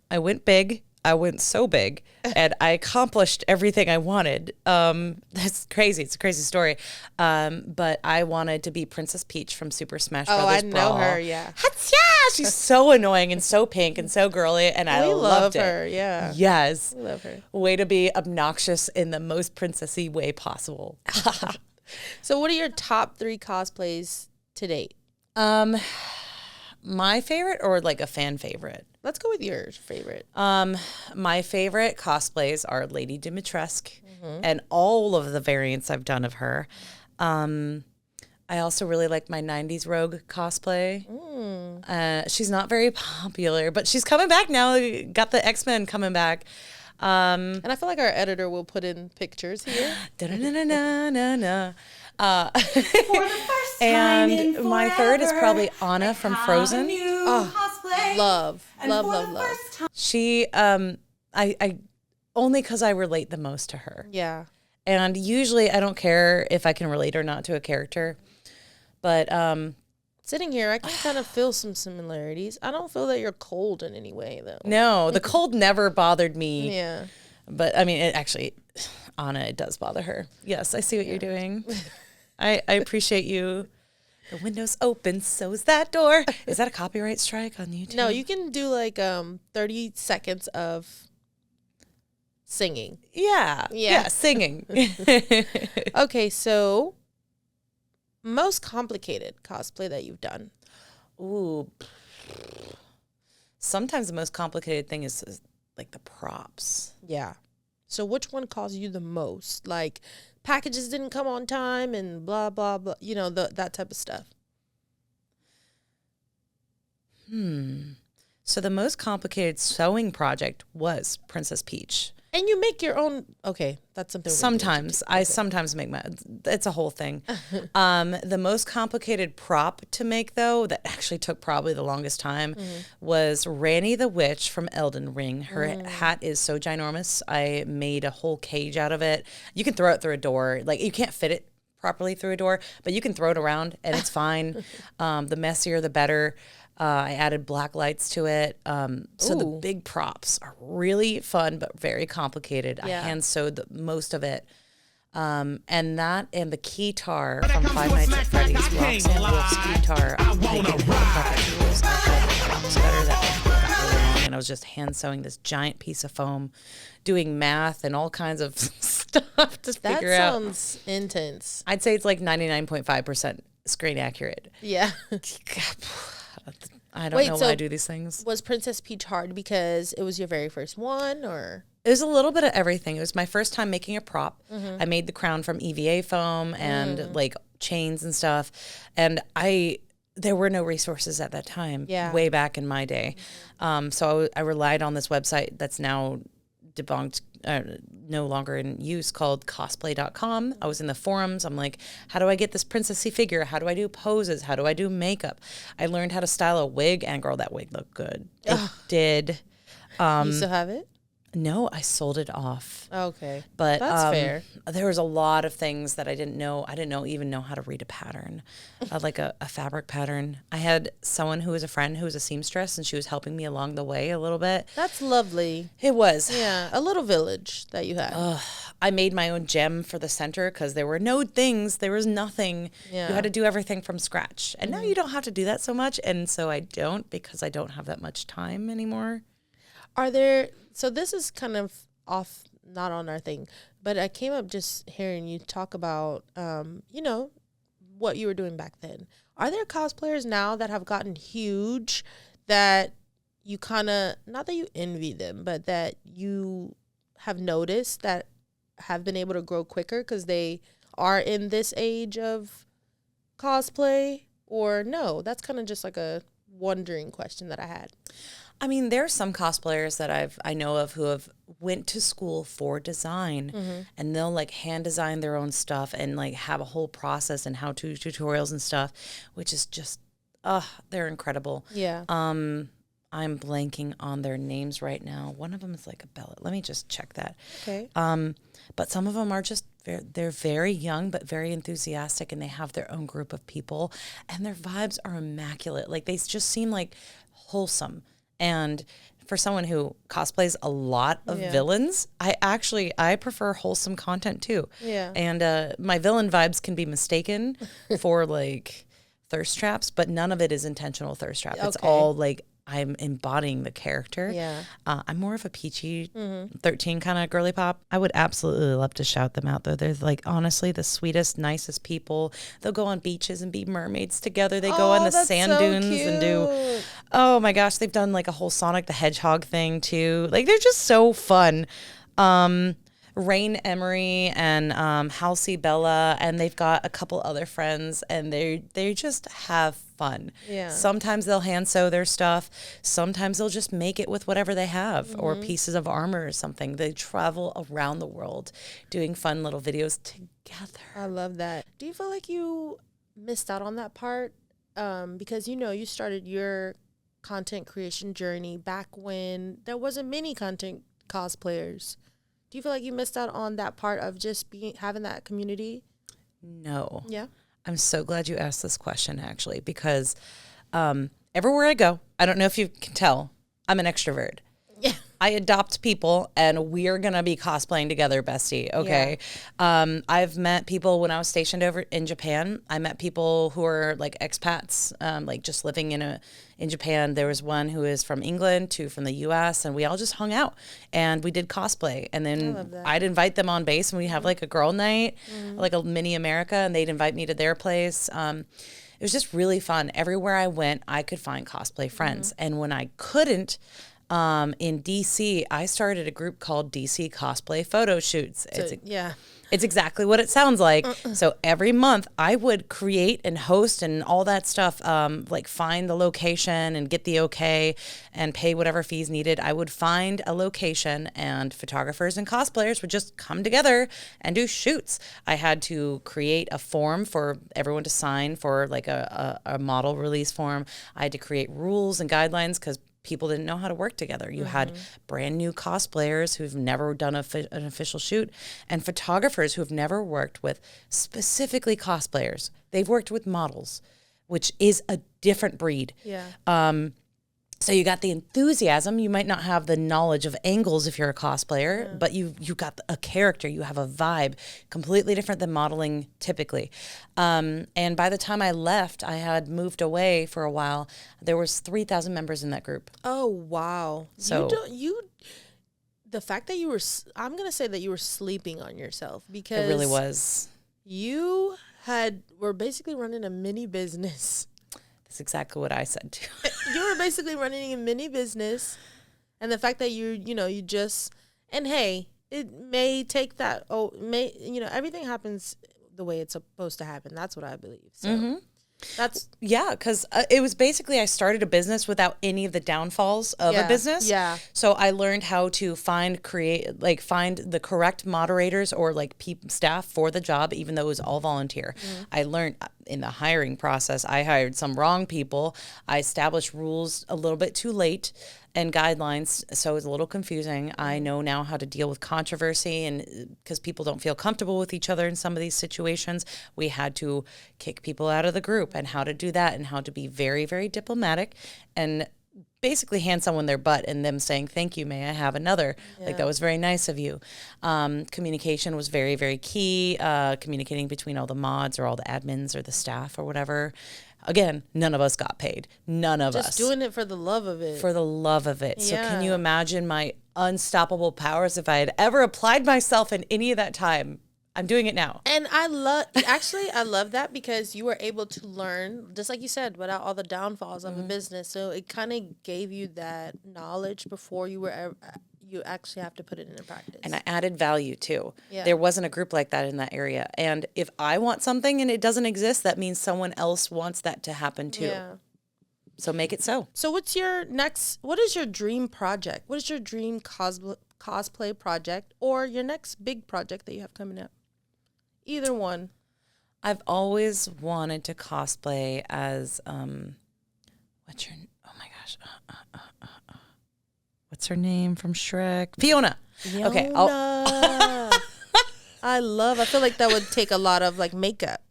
S1: I went big. I went so big, and I accomplished everything I wanted. That's crazy. It's a crazy story. But I wanted to be Princess Peach from Super Smash Brothers.
S2: I know
S1: Brawl.
S2: her, yeah.
S1: Yeah, she's so annoying and so pink and so girly, and I loved it.
S2: her, yeah.
S1: Yes.
S2: We love her.
S1: Way to be obnoxious in the most princessy way possible.
S2: So what are your top 3 cosplays to date?
S1: My favorite or like a fan favorite?
S2: Let's go with your favorite.
S1: My favorite cosplays are Lady Dimitrescu and all of the variants I've done of her. I also really like my 90s Rogue cosplay. She's not very popular, but she's coming back now. Got the X-Men coming back.
S2: And I feel like our editor will put in pictures here.
S1: And my third is probably Anna from Frozen.
S2: Love.
S1: She, I only because I relate the most to her.
S2: Yeah.
S1: And usually I don't care if I can relate or not to a character. But
S2: sitting here, I can kind of feel some similarities. I don't feel that you're cold in any way, though.
S1: no, the cold never bothered me.
S2: Yeah.
S1: But I mean, it actually, Anna, it does bother her. Yes, I see what you're doing. I appreciate you. The window's open, so is that door. Is that a copyright strike on YouTube?
S2: No, you can do like 30 seconds of singing.
S1: Yeah, singing.
S2: Okay, so most complicated cosplay that you've done.
S1: Ooh. Sometimes the most complicated thing is like the props.
S2: Yeah. So which one caused you the most? Like packages didn't come on time and blah, blah, blah. You know, that type of stuff.
S1: So the most complicated sewing project was Princess Peach.
S2: And you make your own. Okay, that's something.
S1: Sometimes I sometimes make my. It's a whole thing. The most complicated prop to make, though, that actually took probably the longest time, was Ranny the Witch from Elden Ring. Her hat is so ginormous. I made a whole cage out of it. You can throw it through a door. Like you can't fit it properly through a door, but you can throw it around and it's fine. The messier, the better. I added black lights to it. So the big props are really fun, but very complicated.
S2: Yeah.
S1: I hand sewed most of it. And that and the keytar from Five Nights at Freddy's, Roxanne Wolf's keytar. I make it perfect rules. I thought the props better that got really long, and I was just hand sewing this giant piece of foam, doing math and all kinds of stuff to figure out.
S2: That sounds intense.
S1: I'd say it's like 99.5% screen accurate.
S2: Yeah.
S1: I don't know why I do these things.
S2: Was Princess Peach hard because it was your very first one, or?
S1: It was a little bit of everything. It was my first time making a prop. I made the crown from EVA foam and like chains and stuff. And there were no resources at that time, way back in my day. So I relied on this website that's now debunked, no longer in use, called Cosplay.com. I was in the forums. I'm like, how do I get this princessy figure? How do I do poses? How do I do makeup? I learned how to style a wig, and girl, that wig looked good. It did.
S2: You still have it?
S1: No, I sold it off.
S2: Okay.
S1: But
S2: that's fair.
S1: There was a lot of things that I didn't know. I didn't even know how to read a pattern, like a fabric pattern. I had someone who was a friend who was a seamstress, and she was helping me along the way a little bit.
S2: That's lovely.
S1: It was.
S2: Yeah, a little village that you had.
S1: I made my own gem for the center because there were no things. There was nothing.
S2: Yeah.
S1: You had to do everything from scratch. And now you don't have to do that so much. And so I don't, because I don't have that much time anymore.
S2: So this is kind of off, not on our thing, but I came up just hearing you talk about, what you were doing back then. Are there cosplayers now that have gotten huge that you kind of, not that you envy them, but that you have noticed that have been able to grow quicker because they are in this age of cosplay? Or no, that's kind of just like a wondering question that I had.
S1: I mean, there are some cosplayers that I know of who have went to school for design, and they'll like hand design their own stuff and like have a whole process and how-to tutorials and stuff, which is just, they're incredible.
S2: Yeah.
S1: I'm blanking on their names right now. One of them is like a Bella. Let me just check that.
S2: Okay.
S1: But some of them are just, they're very young, but very enthusiastic, and they have their own group of people, and their vibes are immaculate. Like they just seem like wholesome. And for someone who cosplays a lot of villains, I prefer wholesome content too.
S2: Yeah.
S1: And my villain vibes can be mistaken for like thirst traps, but none of it is intentional thirst trap. It's all like I'm embodying the character.
S2: Yeah.
S1: I'm more of a peachy 13 kind of girly pop. I would absolutely love to shout them out though. They're like honestly the sweetest, nicest people. They'll go on beaches and be mermaids together. They go on the sand dunes and do, oh my gosh, they've done like a whole Sonic the Hedgehog thing too. Like they're just so fun. Rain Emery and Halsey Bella, and they've got a couple other friends, and they just have fun.
S2: Yeah.
S1: Sometimes they'll hand sew their stuff. Sometimes they'll just make it with whatever they have or pieces of armor or something. They travel around the world doing fun little videos together.
S2: I love that. Do you feel like you missed out on that part? Because you started your content creation journey back when there wasn't many content cosplayers. Do you feel like you missed out on that part of just having that community?
S1: No.
S2: Yeah.
S1: I'm so glad you asked this question, actually, because everywhere I go, I don't know if you can tell, I'm an extrovert.
S2: Yeah.
S1: I adopt people, and we're going to be cosplaying together, bestie, okay? Yeah. I've met people when I was stationed over in Japan. I met people who are like expats, like just living in Japan. There was one who is from England, two from the U.S., and we all just hung out, and we did cosplay. And then I'd invite them on base, and we'd have like a girl night, like a mini America, and they'd invite me to their place. It was just really fun. Everywhere I went, I could find cosplay friends. And when I couldn't, in DC, I started a group called DC Cosplay Photo Shoots. It's exactly what it sounds like. So every month I would create and host and all that stuff, like find the location and get the okay and pay whatever fees needed. I would find a location and photographers and cosplayers would just come together and do shoots. I had to create a form for everyone to sign for like a model release form. I had to create rules and guidelines because people didn't know how to work together. You had brand new cosplayers who've never done an official shoot and photographers who've never worked with specifically cosplayers. They've worked with models, which is a different breed.
S2: Yeah.
S1: So you got the enthusiasm. You might not have the knowledge of angles if you're a cosplayer, but you got a character. You have a vibe completely different than modeling typically. And by the time I left, I had moved away for a while. There was 3,000 members in that group.
S2: Oh, wow.
S1: So
S2: the fact that I'm going to say that you were sleeping on yourself because
S1: it really was.
S2: You were basically running a mini business.
S1: That's exactly what I said too.
S2: You were basically running a mini business, and the fact that and hey, it may take that. Everything happens the way it's supposed to happen. That's what I believe. So
S1: because it was basically I started a business without any of the downfalls of a business.
S2: Yeah.
S1: So I learned how to find the correct moderators or like staff for the job, even though it was all volunteer. I learned in the hiring process, I hired some wrong people. I established rules a little bit too late and guidelines, so it was a little confusing. I know now how to deal with controversy, and because people don't feel comfortable with each other in some of these situations, we had to kick people out of the group, and how to do that, and how to be very, very diplomatic, and basically hand someone their butt and them saying, thank you, may I have another? Yeah. Like, that was very nice of you. Communication was very, very key. Communicating between all the mods or all the admins or the staff or whatever. Again, none of us got paid. None of us.
S2: Just doing it for the love of it.
S1: For the love of it. Yeah. So can you imagine my unstoppable powers if I had ever applied myself in any of that time? I'm doing it now.
S2: And I love that because you were able to learn, just like you said, without all the downfalls of a business. So it kind of gave you that knowledge before you actually have to put it into practice.
S1: And I added value too.
S2: Yeah.
S1: There wasn't a group like that in that area. And if I want something and it doesn't exist, that means someone else wants that to happen too.
S2: Yeah.
S1: So make it so.
S2: So what is your dream project? What is your dream cosplay project or your next big project that you have coming up? Either one.
S1: I've always wanted to cosplay as what's her name from Shrek? Fiona.
S2: Okay.
S1: I
S2: I feel like that would take a lot of like makeup.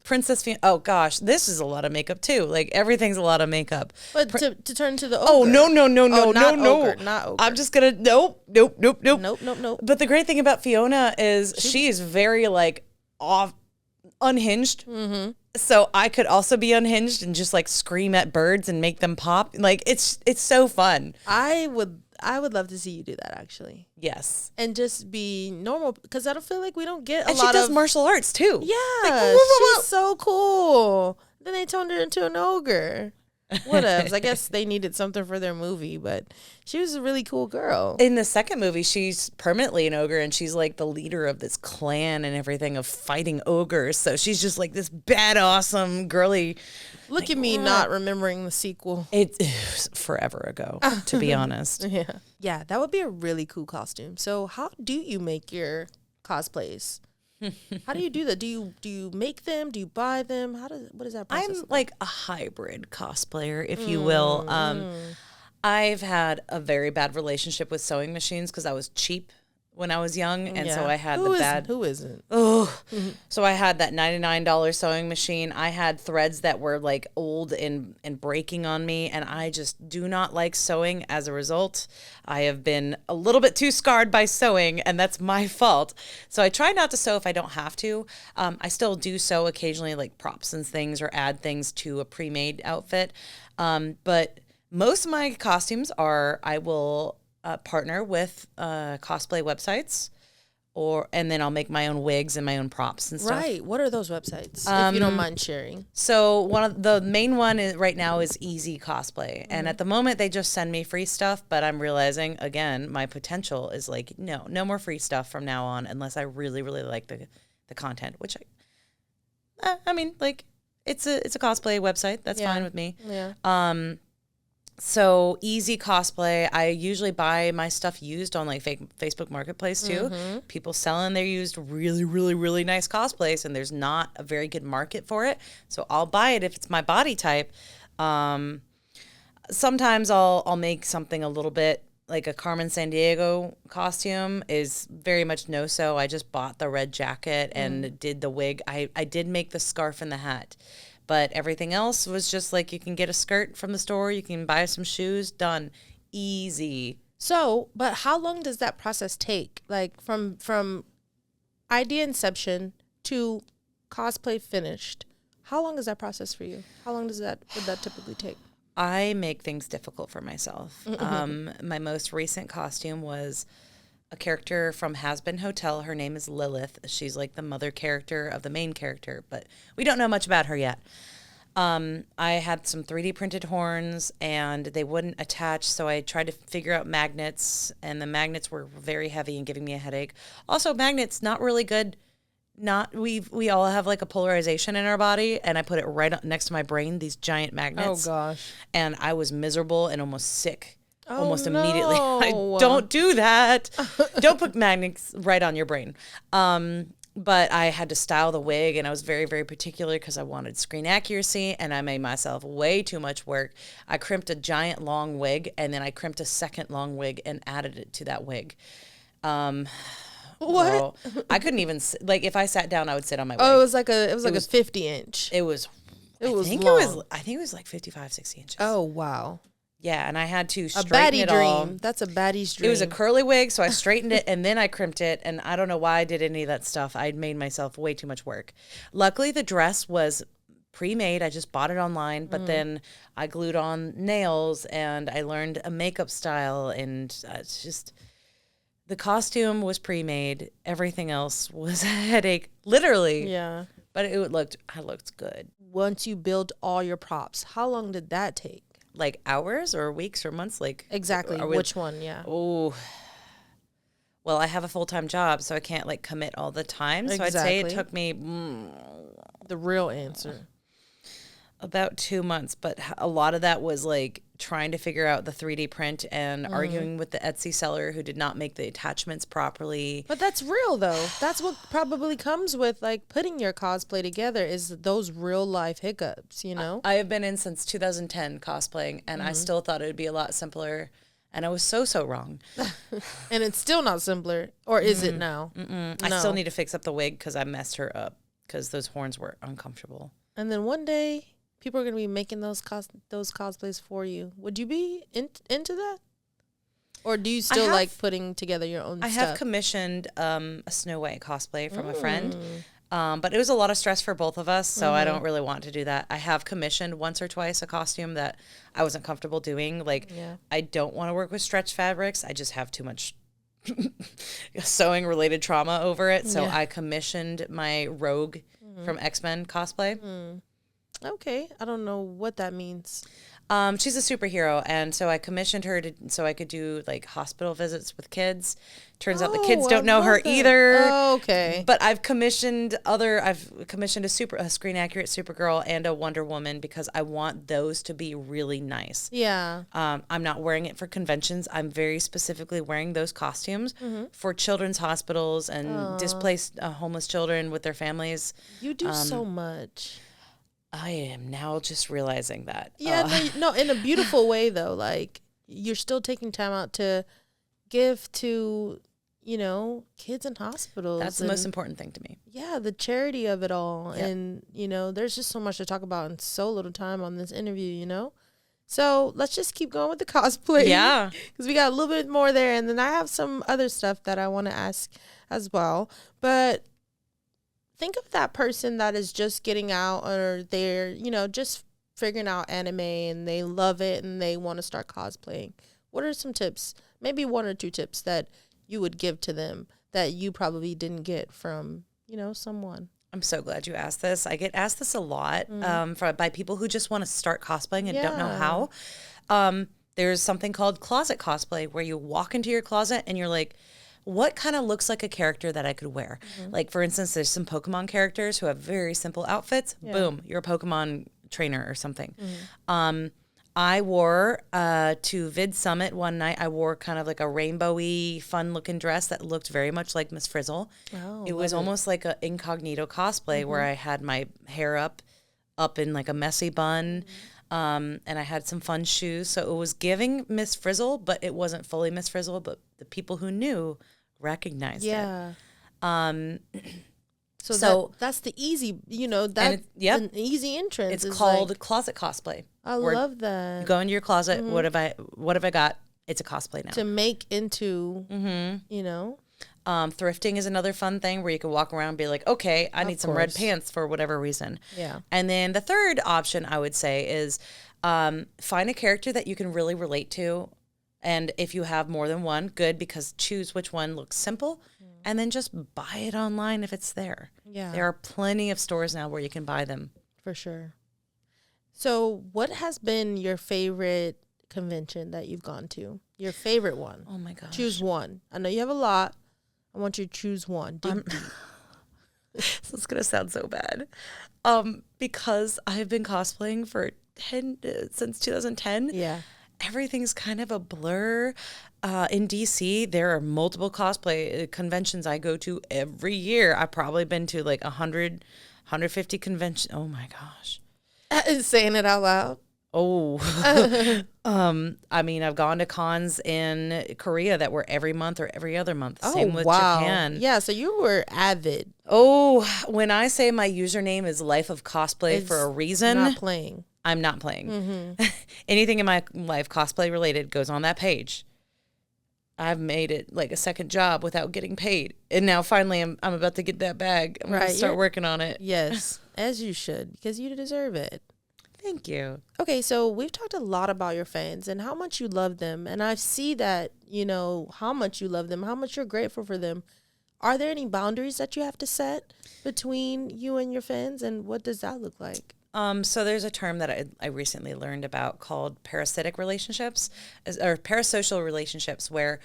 S1: Oh gosh, this is a lot of makeup too. Like everything's a lot of makeup.
S2: But to turn to the ogre.
S1: Oh no.
S2: Not ogre.
S1: I'm just gonna nope.
S2: Nope.
S1: But the great thing about Fiona is she is very like unhinged.
S2: Mm-hmm.
S1: So I could also be unhinged and just like scream at birds and make them pop. Like it's so fun.
S2: I would love to see you do that actually.
S1: Yes.
S2: And just be normal, because I don't feel like we don't get a
S1: And
S2: lot
S1: she does
S2: of
S1: martial arts too.
S2: Yeah,
S1: Like,
S2: she's so cool. Then they turned her into an ogre. Whatevs. I guess they needed something for their movie, but she was a really cool girl.
S1: In the second movie, she's permanently an ogre, and she's like the leader of this clan and everything of fighting ogres. So she's just like this bad, awesome, girly.
S2: Look at me not remembering the sequel.
S1: It was forever ago, to be honest.
S2: Yeah, that would be a really cool costume. So how do you make your cosplays? How do you do that? Do you make them? Do you buy them? What is that process?
S1: I'm like a hybrid cosplayer, if you will. I've had a very bad relationship with sewing machines because I was cheap when I was young, and so I had
S2: Who isn't?
S1: Oh, so I had that $99 sewing machine. I had threads that were like old and breaking on me, and I just do not like sewing. As a result, I have been a little bit too scarred by sewing, and that's my fault. So I try not to sew if I don't have to. I still do sew occasionally, like props and things, or add things to a pre-made outfit. But most of my costumes I will partner with cosplay websites, and then I'll make my own wigs and my own props and stuff.
S2: Right. What are those websites, if you don't mind sharing?
S1: So one of the main one right now is Easy Cosplay, and at the moment they just send me free stuff. But I'm realizing again my potential is like no more free stuff from now on unless I really like the content, which I mean, like it's a cosplay website. That's fine with me.
S2: Yeah.
S1: So Easy Cosplay, I usually buy my stuff used on like Facebook Marketplace too. People selling their used really nice cosplays, and there's not a very good market for it. So I'll buy it if it's my body type. Sometimes I'll make something a little bit like a Carmen Sandiego costume is very much no-so. I just bought the red jacket and did the wig. I did make the scarf and the hat. But everything else was just like you can get a skirt from the store, you can buy some shoes, done. Easy.
S2: So, but how long does that process take? Like from idea inception to cosplay finished. How long is that process for you? How long would that typically take?
S1: I make things difficult for myself. My most recent costume was a character from Has Been Hotel. Her name is Lilith. She's like the mother character of the main character, but we don't know much about her yet. I had some 3D printed horns and they wouldn't attach, so I tried to figure out magnets, and the magnets were very heavy and giving me a headache. Also, magnets not really good. We all have like a polarization in our body, and I put it right next to my brain, these giant magnets.
S2: Oh gosh.
S1: And I was miserable and almost sick. Almost
S2: no.
S1: immediately. I don't do that. Don't put magnets right on your brain. But I had to style the wig, and I was very, very particular because I wanted screen accuracy, and I made myself way too much work. I crimped a giant long wig, and then I crimped a second long wig and added it to that wig.
S2: What?
S1: Girl, I couldn't even like if I sat down, I would sit on my wig.
S2: Oh, it was like a 50-inch.
S1: It was.
S2: It was
S1: I think it was like 55, 60 inches.
S2: Oh wow.
S1: Yeah, and I had to
S2: A
S1: straighten it
S2: baddie
S1: all.
S2: dream. That's a baddie's dream.
S1: It was a curly wig, so I straightened it and then I crimped it, and I don't know why I did any of that stuff. I'd made myself way too much work. Luckily, the dress was pre-made. I just bought it online, but then I glued on nails and I learned a makeup style, and it's just the costume was pre-made. Everything else was a headache, literally.
S2: Yeah.
S1: But I looked good.
S2: Once you build all your props, how long did that take?
S1: Like hours or weeks or months? Like
S2: Exactly. Which one? Yeah.
S1: Oh, well, I have a full-time job, so I can't like commit all the time. So I'd say it took me
S2: The real answer.
S1: about 2 months, but a lot of that was like trying to figure out the 3D print and arguing with the Etsy seller who did not make the attachments properly.
S2: But that's real though. That's what probably comes with like putting your cosplay together, is those real life hiccups, you know?
S1: I have been in since 2010 cosplaying, and I still thought it would be a lot simpler. And I was so wrong.
S2: And it's still not simpler. Or is it now?
S1: I still need to fix up the wig because I messed her up because those horns were uncomfortable.
S2: And then one day, people are going to be making those cosplays for you. Would you be into that? Or do you still like putting together your own stuff?
S1: I have commissioned a Snow White cosplay from a friend. But it was a lot of stress for both of us, so I don't really want to do that. I have commissioned once or twice a costume that I wasn't comfortable doing. Like, I don't want to work with stretch fabrics. I just have too much sewing-related trauma over it. So I commissioned my Rogue from X-Men cosplay.
S2: Okay. I don't know what that means.
S1: She's a superhero, and so I commissioned her so I could do like hospital visits with kids. Turns out the kids don't know her either.
S2: Oh, okay.
S1: But I've commissioned a screen accurate Supergirl and a Wonder Woman because I want those to be really nice.
S2: Yeah.
S1: I'm not wearing it for conventions. I'm very specifically wearing those costumes for children's hospitals and displaced homeless children with their families.
S2: You do so much.
S1: I am now just realizing that.
S2: Yeah, no, in a beautiful way, though. Like, you're still taking time out to give to, kids in hospitals.
S1: That's the most important thing to me.
S2: Yeah, the charity of it all. Yep. And, there's just so much to talk about in so little time on this interview, So let's just keep going with the cosplay.
S1: Yeah.
S2: Because we got a little bit more there. And then I have some other stuff that I want to ask as well. But think of that person that is just getting out or they're, just figuring out anime and they love it and they want to start cosplaying. What are some tips, maybe one or two tips that you would give to them that you probably didn't get from, someone?
S1: I'm so glad you asked this. I get asked this a lot by people who just want to start cosplaying and don't know how. There's something called closet cosplay where you walk into your closet and you're like, what kind of looks like a character that I could wear? Like, for instance, there's some Pokemon characters who have very simple outfits. Yeah. Boom, you're a Pokemon trainer or something. I wore to VidSummit one night, I wore kind of like a rainbowy, fun-looking dress that looked very much like Miss Frizzle. Oh, it was almost like an incognito cosplay where I had my hair up in like a messy bun. And I had some fun shoes. So it was giving Miss Frizzle, but it wasn't fully Miss Frizzle, but the people who knew recognized it.
S2: So that's the easy, that's an easy entrance.
S1: It's called closet cosplay.
S2: I love that.
S1: You go into your closet. What have I got? It's a cosplay now.
S2: To make into,
S1: thrifting is another fun thing where you can walk around and be like, okay, I need some red pants for whatever reason.
S2: Yeah.
S1: And then the third option I would say is find a character that you can really relate to. And if you have more than one, good, because choose which one looks simple and then just buy it online if it's there.
S2: Yeah.
S1: There are plenty of stores now where you can buy them.
S2: For sure. So what has been your favorite convention that you've gone to? Your favorite one?
S1: Oh, my gosh.
S2: Choose one. I know you have a lot. I want you to choose one. Dig deep.
S1: This is going to sound so bad. Because I've been cosplaying since 2010.
S2: Yeah.
S1: Everything's kind of a blur. In DC, there are multiple cosplay conventions I go to every year. I've probably been to like 100, 150 conventions. Oh my gosh.
S2: Saying it out loud.
S1: Oh, I mean, I've gone to cons in Korea that were every month or every other month. Same with Japan.
S2: Yeah, so you were avid.
S1: Oh, when I say my username is Life of Cosplay for a reason.
S2: Not playing.
S1: I'm not playing. Anything in my life cosplay related goes on that page. I've made it like a second job without getting paid. And now finally I'm about to get that bag. I'm going to start working on it.
S2: Yes, as you should, because you deserve it.
S1: Thank you.
S2: Okay, so we've talked a lot about your fans and how much you love them. And I see that, how much you love them, how much you're grateful for them. Are there any boundaries that you have to set between you and your fans? And what does that look like?
S1: So there's a term that I recently learned about called parasitic relationships, or parasocial relationships, where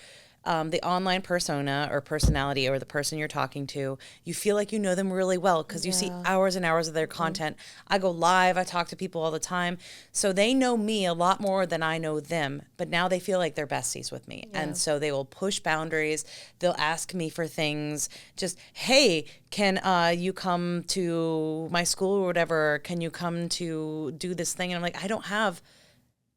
S1: the online persona or personality or the person you're talking to, you feel like you know them really well because you see hours and hours of their content. I go live. I talk to people all the time. So they know me a lot more than I know them, but now they feel like they're besties with me. Yeah. And so they will push boundaries. They'll ask me for things. Just, hey, can you come to my school or whatever? Can you come to do this thing? And I'm like, I don't have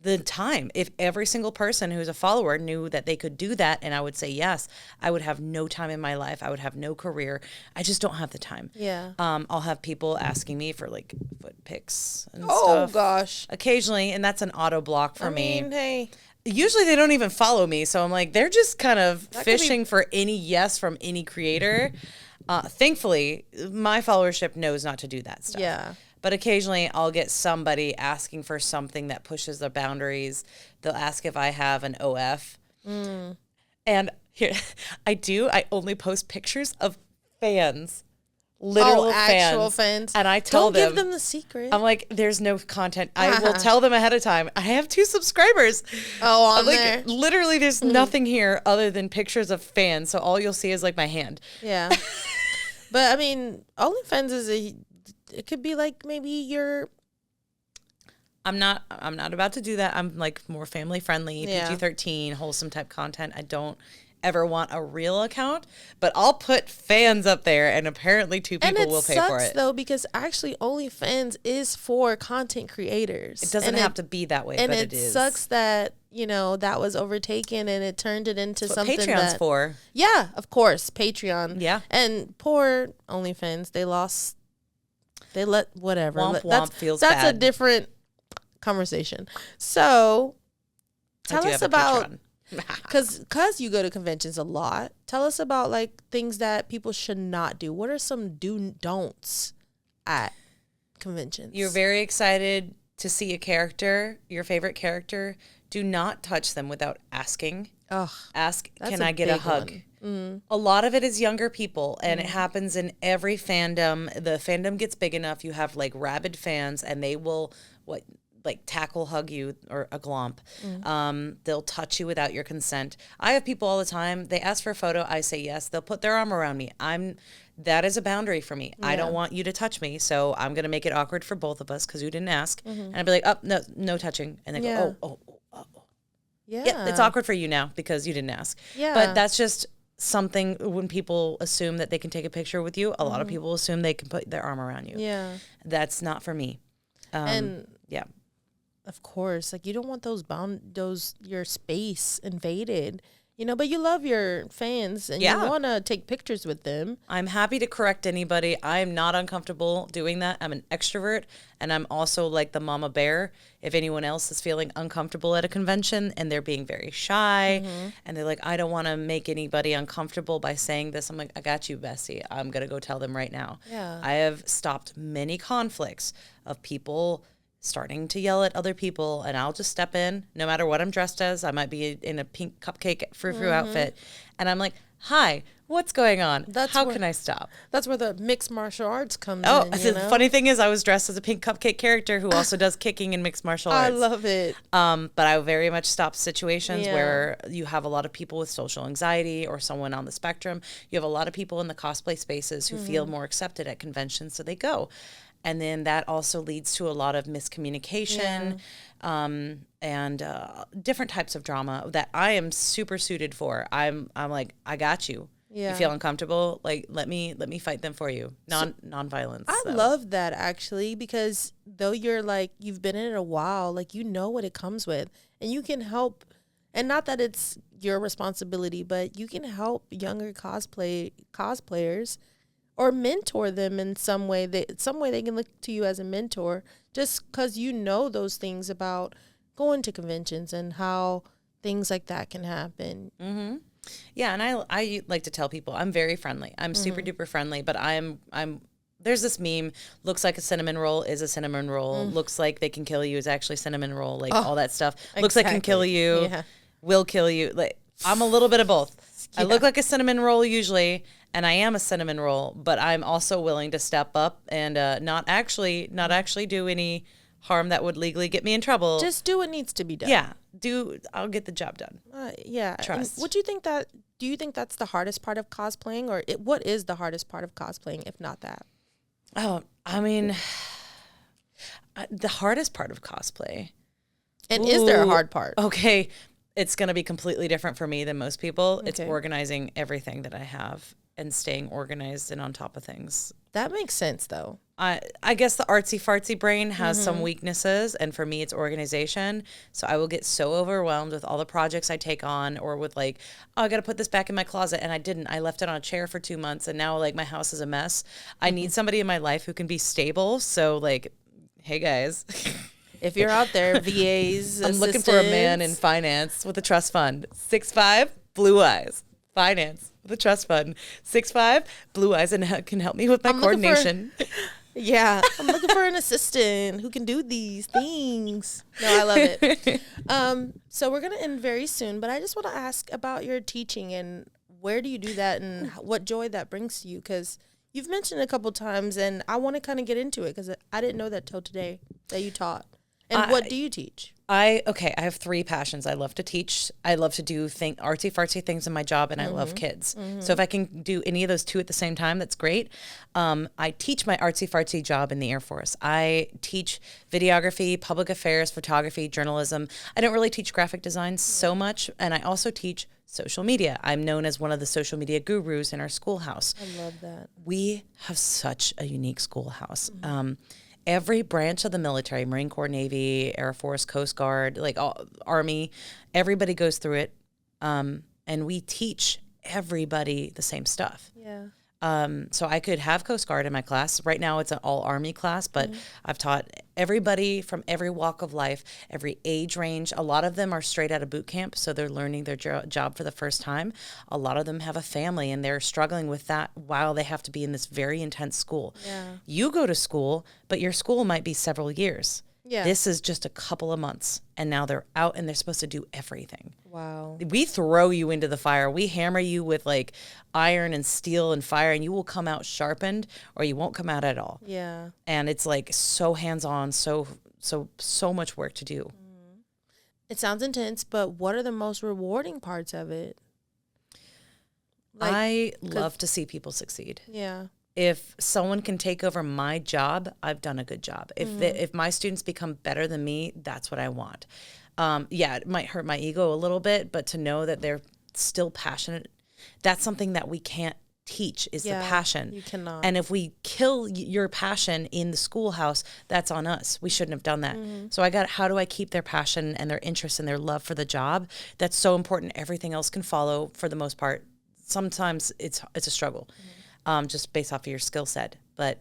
S1: the time. If every single person who's a follower knew that they could do that and I would say yes, I would have no time in my life. I would have no career. I just don't have the time.
S2: Yeah.
S1: I'll have people asking me for like foot pics and
S2: Oh,
S1: stuff.
S2: gosh.
S1: Occasionally, and that's an auto block for me.
S2: Hey.
S1: Usually they don't even follow me, so I'm like, they're just kind of
S2: could
S1: fishing for any yes from any creator. Thankfully, my followership knows not to do that stuff.
S2: Yeah.
S1: But occasionally I'll get somebody asking for something that pushes the boundaries. They'll ask if I have an OF. And here, I only post pictures of fans. Literal
S2: actual fans.
S1: And I tell
S2: Don't
S1: them.
S2: give them the secret.
S1: I'm like, there's no content. I will tell them ahead of time. I have 2 subscribers.
S2: Oh, on
S1: I'm like,
S2: there.
S1: literally, there's nothing here other than pictures of fans. So all you'll see is like my hand.
S2: Yeah. But I mean, OnlyFans it could be like maybe your.
S1: I'm not about to do that. I'm like more family friendly,
S2: Yeah.
S1: PG-13, wholesome type content. I don't ever want a real account, but I'll put fans up there, and apparently 2 people will pay for it.
S2: And it sucks though, because actually OnlyFans is for content creators.
S1: It doesn't have to be that way,
S2: and
S1: but
S2: it
S1: is.
S2: sucks that that was overtaken and it turned it into
S1: That's what
S2: something
S1: Patreon's for.
S2: Yeah, of course, Patreon.
S1: Yeah.
S2: And poor OnlyFans, they let whatever.
S1: Womp
S2: That's
S1: feels
S2: that's
S1: bad.
S2: a different conversation. So
S1: I
S2: tell
S1: do
S2: us
S1: have a
S2: about,
S1: Patreon.
S2: because you go to conventions a lot. Tell us about like things that people should not do. What are some don'ts at conventions?
S1: You're very excited to see a character, your favorite character. Do not touch them without asking.
S2: Ugh,
S1: Ask,
S2: that's
S1: can
S2: a
S1: I get a
S2: big
S1: hug?
S2: one.
S1: A lot of it is younger people, and it happens in every fandom. The fandom gets big enough, you have like rabid fans, and they will tackle hug you or a glomp. They'll touch you without your consent. I have people all the time. They ask for a photo. I say yes. They'll put their arm around me. That is a boundary for me. I don't want you to touch me, so I'm gonna make it awkward for both of us because you didn't ask. And I'd be like, oh no touching, and they go, oh. Yeah, it's awkward for you now because you didn't ask.
S2: Yeah.
S1: But that's just something when people assume that they can take a picture with you. A lot of people assume they can put their arm around you.
S2: Yeah.
S1: That's not for me.
S2: And
S1: yeah.
S2: of course, like you don't want your space invaded, but you love your fans and you want to take pictures with them.
S1: I'm happy to correct anybody. I'm not uncomfortable doing that. I'm an extrovert, and I'm also like the mama bear. If anyone else is feeling uncomfortable at a convention and they're being very shy and they're like, I don't want to make anybody uncomfortable by saying this, I'm like, I got you, Bessie. I'm going to go tell them right now.
S2: Yeah.
S1: I have stopped many conflicts of people starting to yell at other people, and I'll just step in no matter what I'm dressed as. I might be in a pink cupcake frou-frou outfit, and I'm like, hi, what's going on? How can I stop?
S2: That's where the mixed martial arts comes
S1: Oh,
S2: in.
S1: the funny thing is I was dressed as a pink cupcake character who also does kicking and mixed martial arts.
S2: I love it.
S1: But I very much stop situations where you have a lot of people with social anxiety or someone on the spectrum. You have a lot of people in the cosplay spaces who feel more accepted at conventions, so they go. And then that also leads to a lot of miscommunication and different types of drama that I am super suited for. I'm like, I got you.
S2: Yeah.
S1: You feel uncomfortable? Like, let me fight them for you. Non-violence.
S2: I love that actually, because though you're like, you've been in it a while, like you know what it comes with, and you can help. And not that it's your responsibility, but you can help younger cosplayers. Or mentor them in some way. They can look to you as a mentor, just because you know those things about going to conventions and how things like that can happen.
S1: Mm-hmm. Yeah, and I like to tell people I'm very friendly. I'm super duper friendly, but I'm. There's this meme. Looks like a cinnamon roll is a cinnamon roll. Looks like they can kill you is actually cinnamon roll. Like all that stuff. Looks like can kill you. Yeah. Will kill you. Like I'm a little bit of both. I look like a cinnamon roll usually. And I am a cinnamon roll, but I'm also willing to step up and not actually do any harm that would legally get me in trouble.
S2: Just do what needs to be done.
S1: Yeah, I'll get the job done.
S2: Yeah.
S1: Trust.
S2: And do you think that's the hardest part of cosplaying, or what is the hardest part of cosplaying, if not that?
S1: Oh, I mean, the hardest part of cosplay.
S2: And is there a hard part?
S1: Okay. It's going to be completely different for me than most people.
S2: Okay.
S1: It's organizing everything that I have and staying organized and on top of things.
S2: That makes sense, though.
S1: I guess the artsy fartsy brain has some weaknesses, and for me it's organization. So I will get so overwhelmed with all the projects I take on, or with like, oh, I got to put this back in my closet, and I didn't. I left it on a chair for 2 months, and now like my house is a mess. I need somebody in my life who can be stable. So like, hey guys,
S2: If you're out there, VAs,
S1: I'm looking for a man in finance with a trust fund. 6'5", blue eyes, finance with a trust fund. 6'5", blue eyes, and can help me with my coordination.
S2: Yeah, I'm looking for an assistant who can do these things. No, I love it. So we're going to end very soon, but I just want to ask about your teaching and where do you do that and what joy that brings to you? Because you've mentioned it a couple times, and I want to kind of get into it because I didn't know that till today that you taught. And what do you teach? I
S1: have 3 passions. I love to teach. I love to do artsy fartsy things in my job, and I love kids. So if I can do any of those 2 at the same time, that's great. I teach my artsy fartsy job in the Air Force. I teach videography, public affairs, photography, journalism. I don't really teach graphic design so much, and I also teach social media. I'm known as one of the social media gurus in our schoolhouse.
S2: I love that.
S1: We have such a unique schoolhouse. Every branch of the military, Marine Corps, Navy, Air Force, Coast Guard, like Army, everybody goes through it. And we teach everybody the same stuff.
S2: Yeah.
S1: So I could have Coast Guard in my class. Right now it's an all Army class, but I've taught everybody from every walk of life, every age range. A lot of them are straight out of boot camp, so they're learning their job for the first time. A lot of them have a family, and they're struggling with that while they have to be in this very intense school.
S2: Yeah.
S1: You go to school, but your school might be several years.
S2: Yeah.
S1: This is just a couple of months, and now they're out and they're supposed to do everything.
S2: Wow.
S1: We throw you into the fire. We hammer you with like iron and steel and fire, and you will come out sharpened, or you won't come out at all.
S2: Yeah.
S1: And it's like so hands-on, so much work to do.
S2: It sounds intense, but what are the most rewarding parts of it?
S1: I love to see people succeed.
S2: Yeah.
S1: If someone can take over my job, I've done a good job. If my students become better than me, that's what I want. It might hurt my ego a little bit, but to know that they're still passionate, that's something that we can't teach is the passion.
S2: You cannot.
S1: And if we kill your passion in the schoolhouse, that's on us. We shouldn't have done that. So how do I keep their passion and their interest and their love for the job? That's so important. Everything else can follow for the most part. Sometimes it's a struggle. Just based off of your skill set. But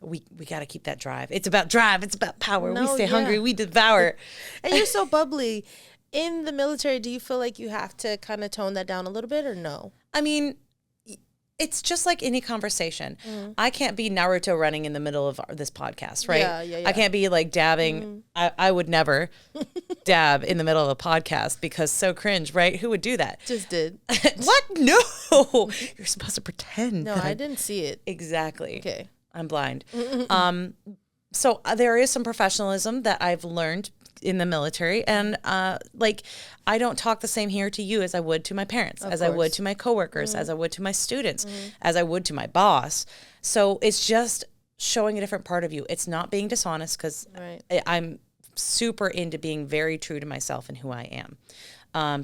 S1: we got to keep that drive. It's about drive. It's about power. We stay hungry. We devour.
S2: And you're so bubbly. In the military, do you feel like you have to kind of tone that down a little bit or no?
S1: I mean, it's just like any conversation. I can't be Naruto running in the middle of this podcast, right?
S2: Yeah.
S1: I can't be like dabbing. I would never dab in the middle of a podcast because so cringe, right? Who would do that?
S2: Just did.
S1: What? No. You're supposed to pretend.
S2: No, I didn't see it.
S1: Exactly.
S2: Okay.
S1: I'm blind. So there is some professionalism that I've learned in the military, and I don't talk the same here to you as I would to my parents, as I would to my coworkers, as I would to my students, as I would to my boss. So it's just showing a different part of you. It's not being dishonest, because I'm super into being very true to myself and who I am.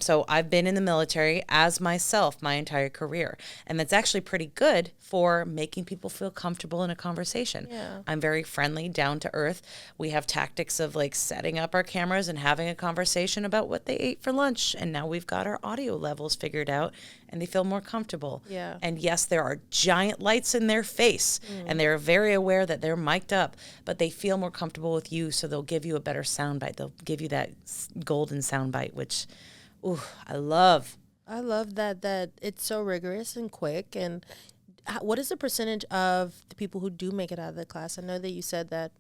S1: So I've been in the military as myself my entire career, and that's actually pretty good for making people feel comfortable in a conversation.
S2: Yeah.
S1: I'm very friendly, down to earth. We have tactics of like setting up our cameras and having a conversation about what they ate for lunch, and now we've got our audio levels figured out, and they feel more comfortable.
S2: Yeah.
S1: And yes, there are giant lights in their face, and they're very aware that they're mic'd up, but they feel more comfortable with you, so they'll give you a better sound bite. They'll give you that golden sound bite, which I love.
S2: I love that it's so rigorous and quick. And what is the percentage of the people who do make it out of the class? I know that you said that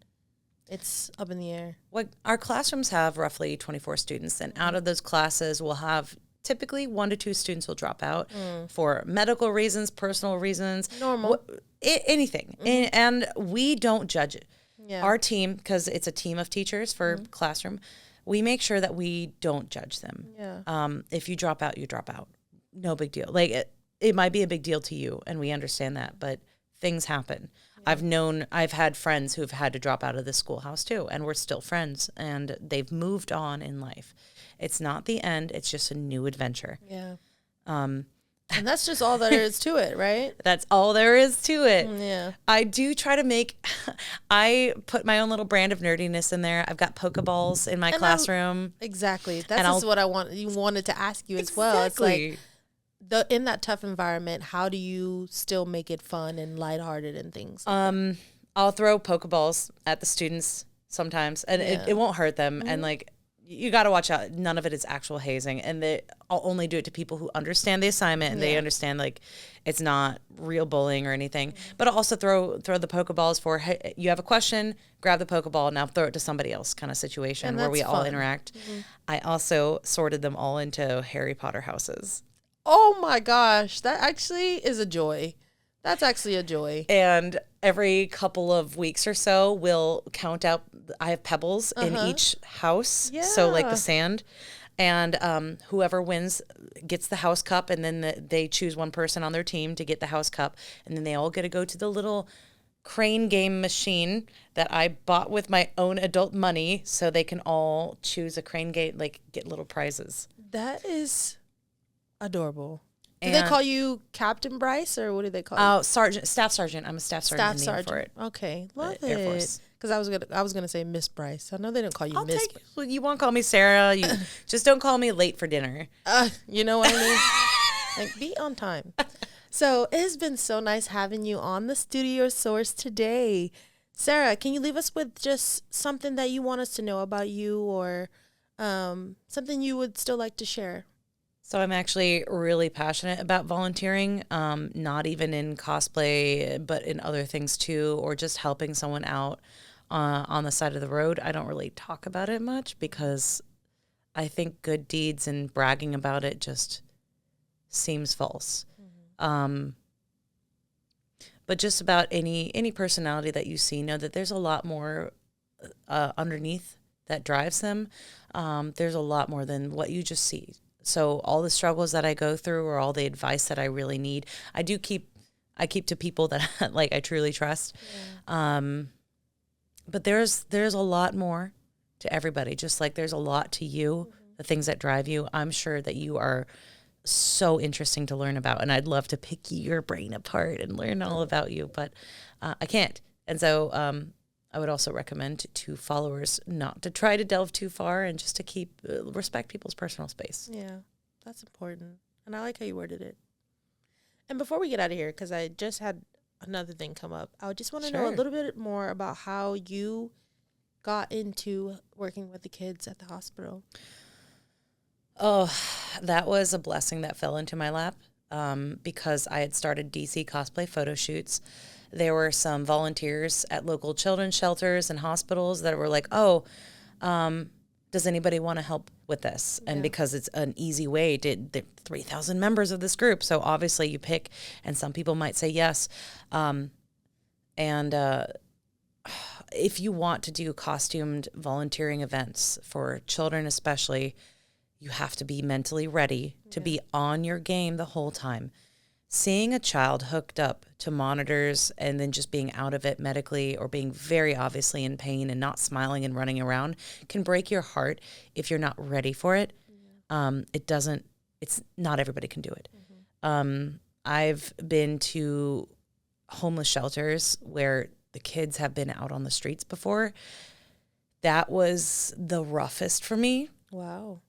S2: it's up in the air.
S1: Our classrooms have roughly 24 students, and out of those classes, we'll have typically 1 to 2 students will drop out for medical reasons, personal reasons,
S2: normal,
S1: anything. And we don't judge it.
S2: Yeah.
S1: Our team, because it's a team of teachers for classroom, we make sure that we don't judge them.
S2: Yeah.
S1: If you drop out, you drop out. No big deal. Like it might be a big deal to you, and we understand that, but things happen. Yeah. I've had friends who've had to drop out of the schoolhouse too, and we're still friends, and they've moved on in life. It's not the end. It's just a new adventure.
S2: Yeah. And that's just all there is to it, right?
S1: That's all there is to it.
S2: Yeah.
S1: I do try to I put my own little brand of nerdiness in there. I've got Pokeballs in my classroom.
S2: Exactly. That's what you wanted to ask you as well. It's like, in that tough environment, how do you still make it fun and lighthearted and things?
S1: I'll throw Pokeballs at the students sometimes, and it won't hurt them. And like, you got to watch out. None of it is actual hazing, and I'll only do it to people who understand the assignment and they understand like it's not real bullying or anything. But I'll also throw the Pokeballs for, hey, you have a question, grab the Pokeball, now throw it to somebody else kind of situation where we all interact. I also sorted them all into Harry Potter houses.
S2: Oh my gosh, that actually is a joy. That's actually a joy.
S1: And every couple of weeks or so, we'll count out. I have pebbles in each house. Yeah. So like the sand. And whoever wins gets the house cup. And then they choose one person on their team to get the house cup. And then they all get to go to the little crane game machine that I bought with my own adult money. So they can all choose a crane game, like get little prizes.
S2: That is adorable. Do they call you Captain Brice, or what do they call you?
S1: Oh, staff sergeant. I'm a staff sergeant.
S2: Staff sergeant.
S1: For it.
S2: Okay, love it.
S1: Air Force.
S2: Because I was gonna say Miss Brice. I know they don't call you Miss.
S1: Well, you won't call me Sarah. You just don't call me late for dinner.
S2: You know what I mean? Like, be on time. So it has been so nice having you on the Studio Source today, Sarah. Can you leave us with just something that you want us to know about you, or something you would still like to share?
S1: So I'm actually really passionate about volunteering, not even in cosplay, but in other things too, or just helping someone out on the side of the road. I don't really talk about it much because I think good deeds and bragging about it just seems false. But just about any personality that you see, know that there's a lot more underneath that drives them. There's a lot more than what you just see. So all the struggles that I go through, or all the advice that I really need, I keep to people that like I truly trust. Yeah. But there's a lot more to everybody, just like there's a lot to you, the things that drive you. I'm sure that you are so interesting to learn about, and I'd love to pick your brain apart and learn all about you, but I can't. And so I would also recommend to followers not to try to delve too far, and just to respect people's personal space.
S2: Yeah, that's important. And I like how you worded it. And before we get out of here, because I just had another thing come up, I just want to know a little bit more about how you got into working with the kids at the hospital.
S1: Oh, that was a blessing that fell into my lap, because I had started DC cosplay photo shoots. There were some volunteers at local children's shelters and hospitals that were like, does anybody want to help with this? And because it's an easy way, there are 3,000 members of this group. So obviously you pick, and some people might say yes. If you want to do costumed volunteering events for children especially, you have to be mentally ready to be on your game the whole time. Seeing a child hooked up to monitors and then just being out of it medically, or being very obviously in pain and not smiling and running around, can break your heart if you're not ready for it. It's not everybody can do it. I've been to homeless shelters where the kids have been out on the streets before. That was the roughest for me.
S2: Wow.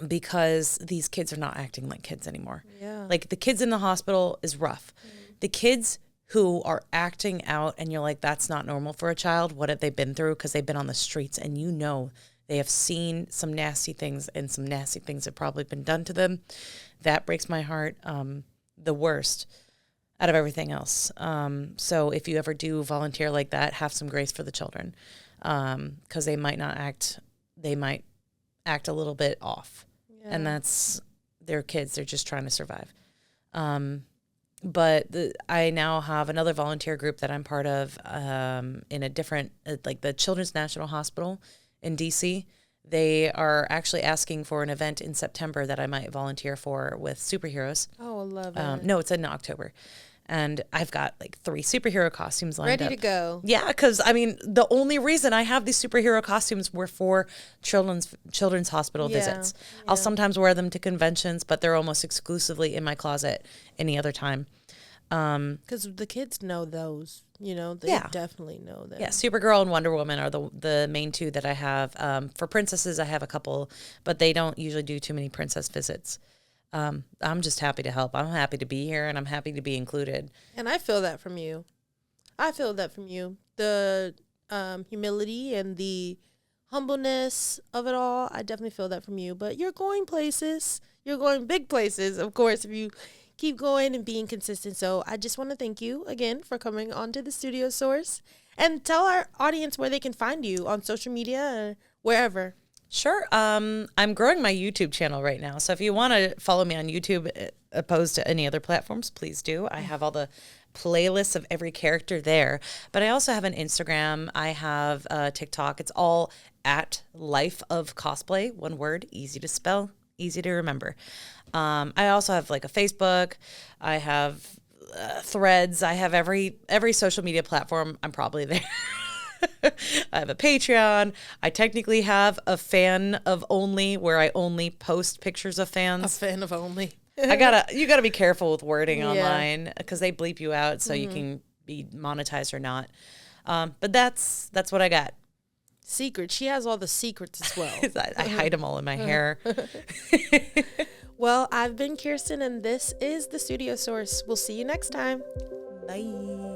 S1: Because these kids are not acting like kids anymore.
S2: Yeah.
S1: Like the kids in the hospital is rough. The kids who are acting out and you're like, that's not normal for a child. What have they been through? Because they've been on the streets, and you know they have seen some nasty things, and some nasty things have probably been done to them. That breaks my heart the worst out of everything else. So if you ever do volunteer like that, have some grace for the children, because they might act a little bit off, and they're kids. They're just trying to survive. But I now have another volunteer group that I'm part of in a different, like the Children's National Hospital in DC. They are actually asking for an event in September that I might volunteer for with superheroes.
S2: Oh, I love it.
S1: No, it's in October. And I've got like 3 superhero costumes lined
S2: Ready
S1: up.
S2: to go.
S1: Yeah, because I mean, the only reason I have these superhero costumes were for children's hospital visits. I'll sometimes wear them to conventions, but they're almost exclusively in my closet any other time.
S2: Because the kids know those, they definitely know them.
S1: Yeah, Supergirl and Wonder Woman are the main 2 that I have. For princesses, I have a couple, but they don't usually do too many princess visits. I'm just happy to help. I'm happy to be here, and I'm happy to be included.
S2: And I feel that from you. The humility and the humbleness of it all, I definitely feel that from you. But you're going places. You're going big places, of course, if you keep going and being consistent. So I just want to thank you again for coming onto the Studio Source, and tell our audience where they can find you on social media or wherever.
S1: Sure. I'm growing my YouTube channel right now. So if you want to follow me on YouTube opposed to any other platforms, please do. I have all the playlists of every character there. But I also have an Instagram. I have TikTok. It's all at Life of Cosplay. One word, easy to spell, easy to remember. I also have like a Facebook. I have Threads. I have every social media platform. I'm probably there. I have a Patreon. I technically have a fan of only, where I only post pictures of fans.
S2: A fan of only.
S1: You gotta be careful with wording online, because they bleep you out, so you can be monetized or not. But that's what I got.
S2: Secrets. She has all the secrets as well.
S1: I hide them all in my hair.
S2: Well, I've been Kirsten, and this is the Studio Source. We'll see you next time.
S1: Bye.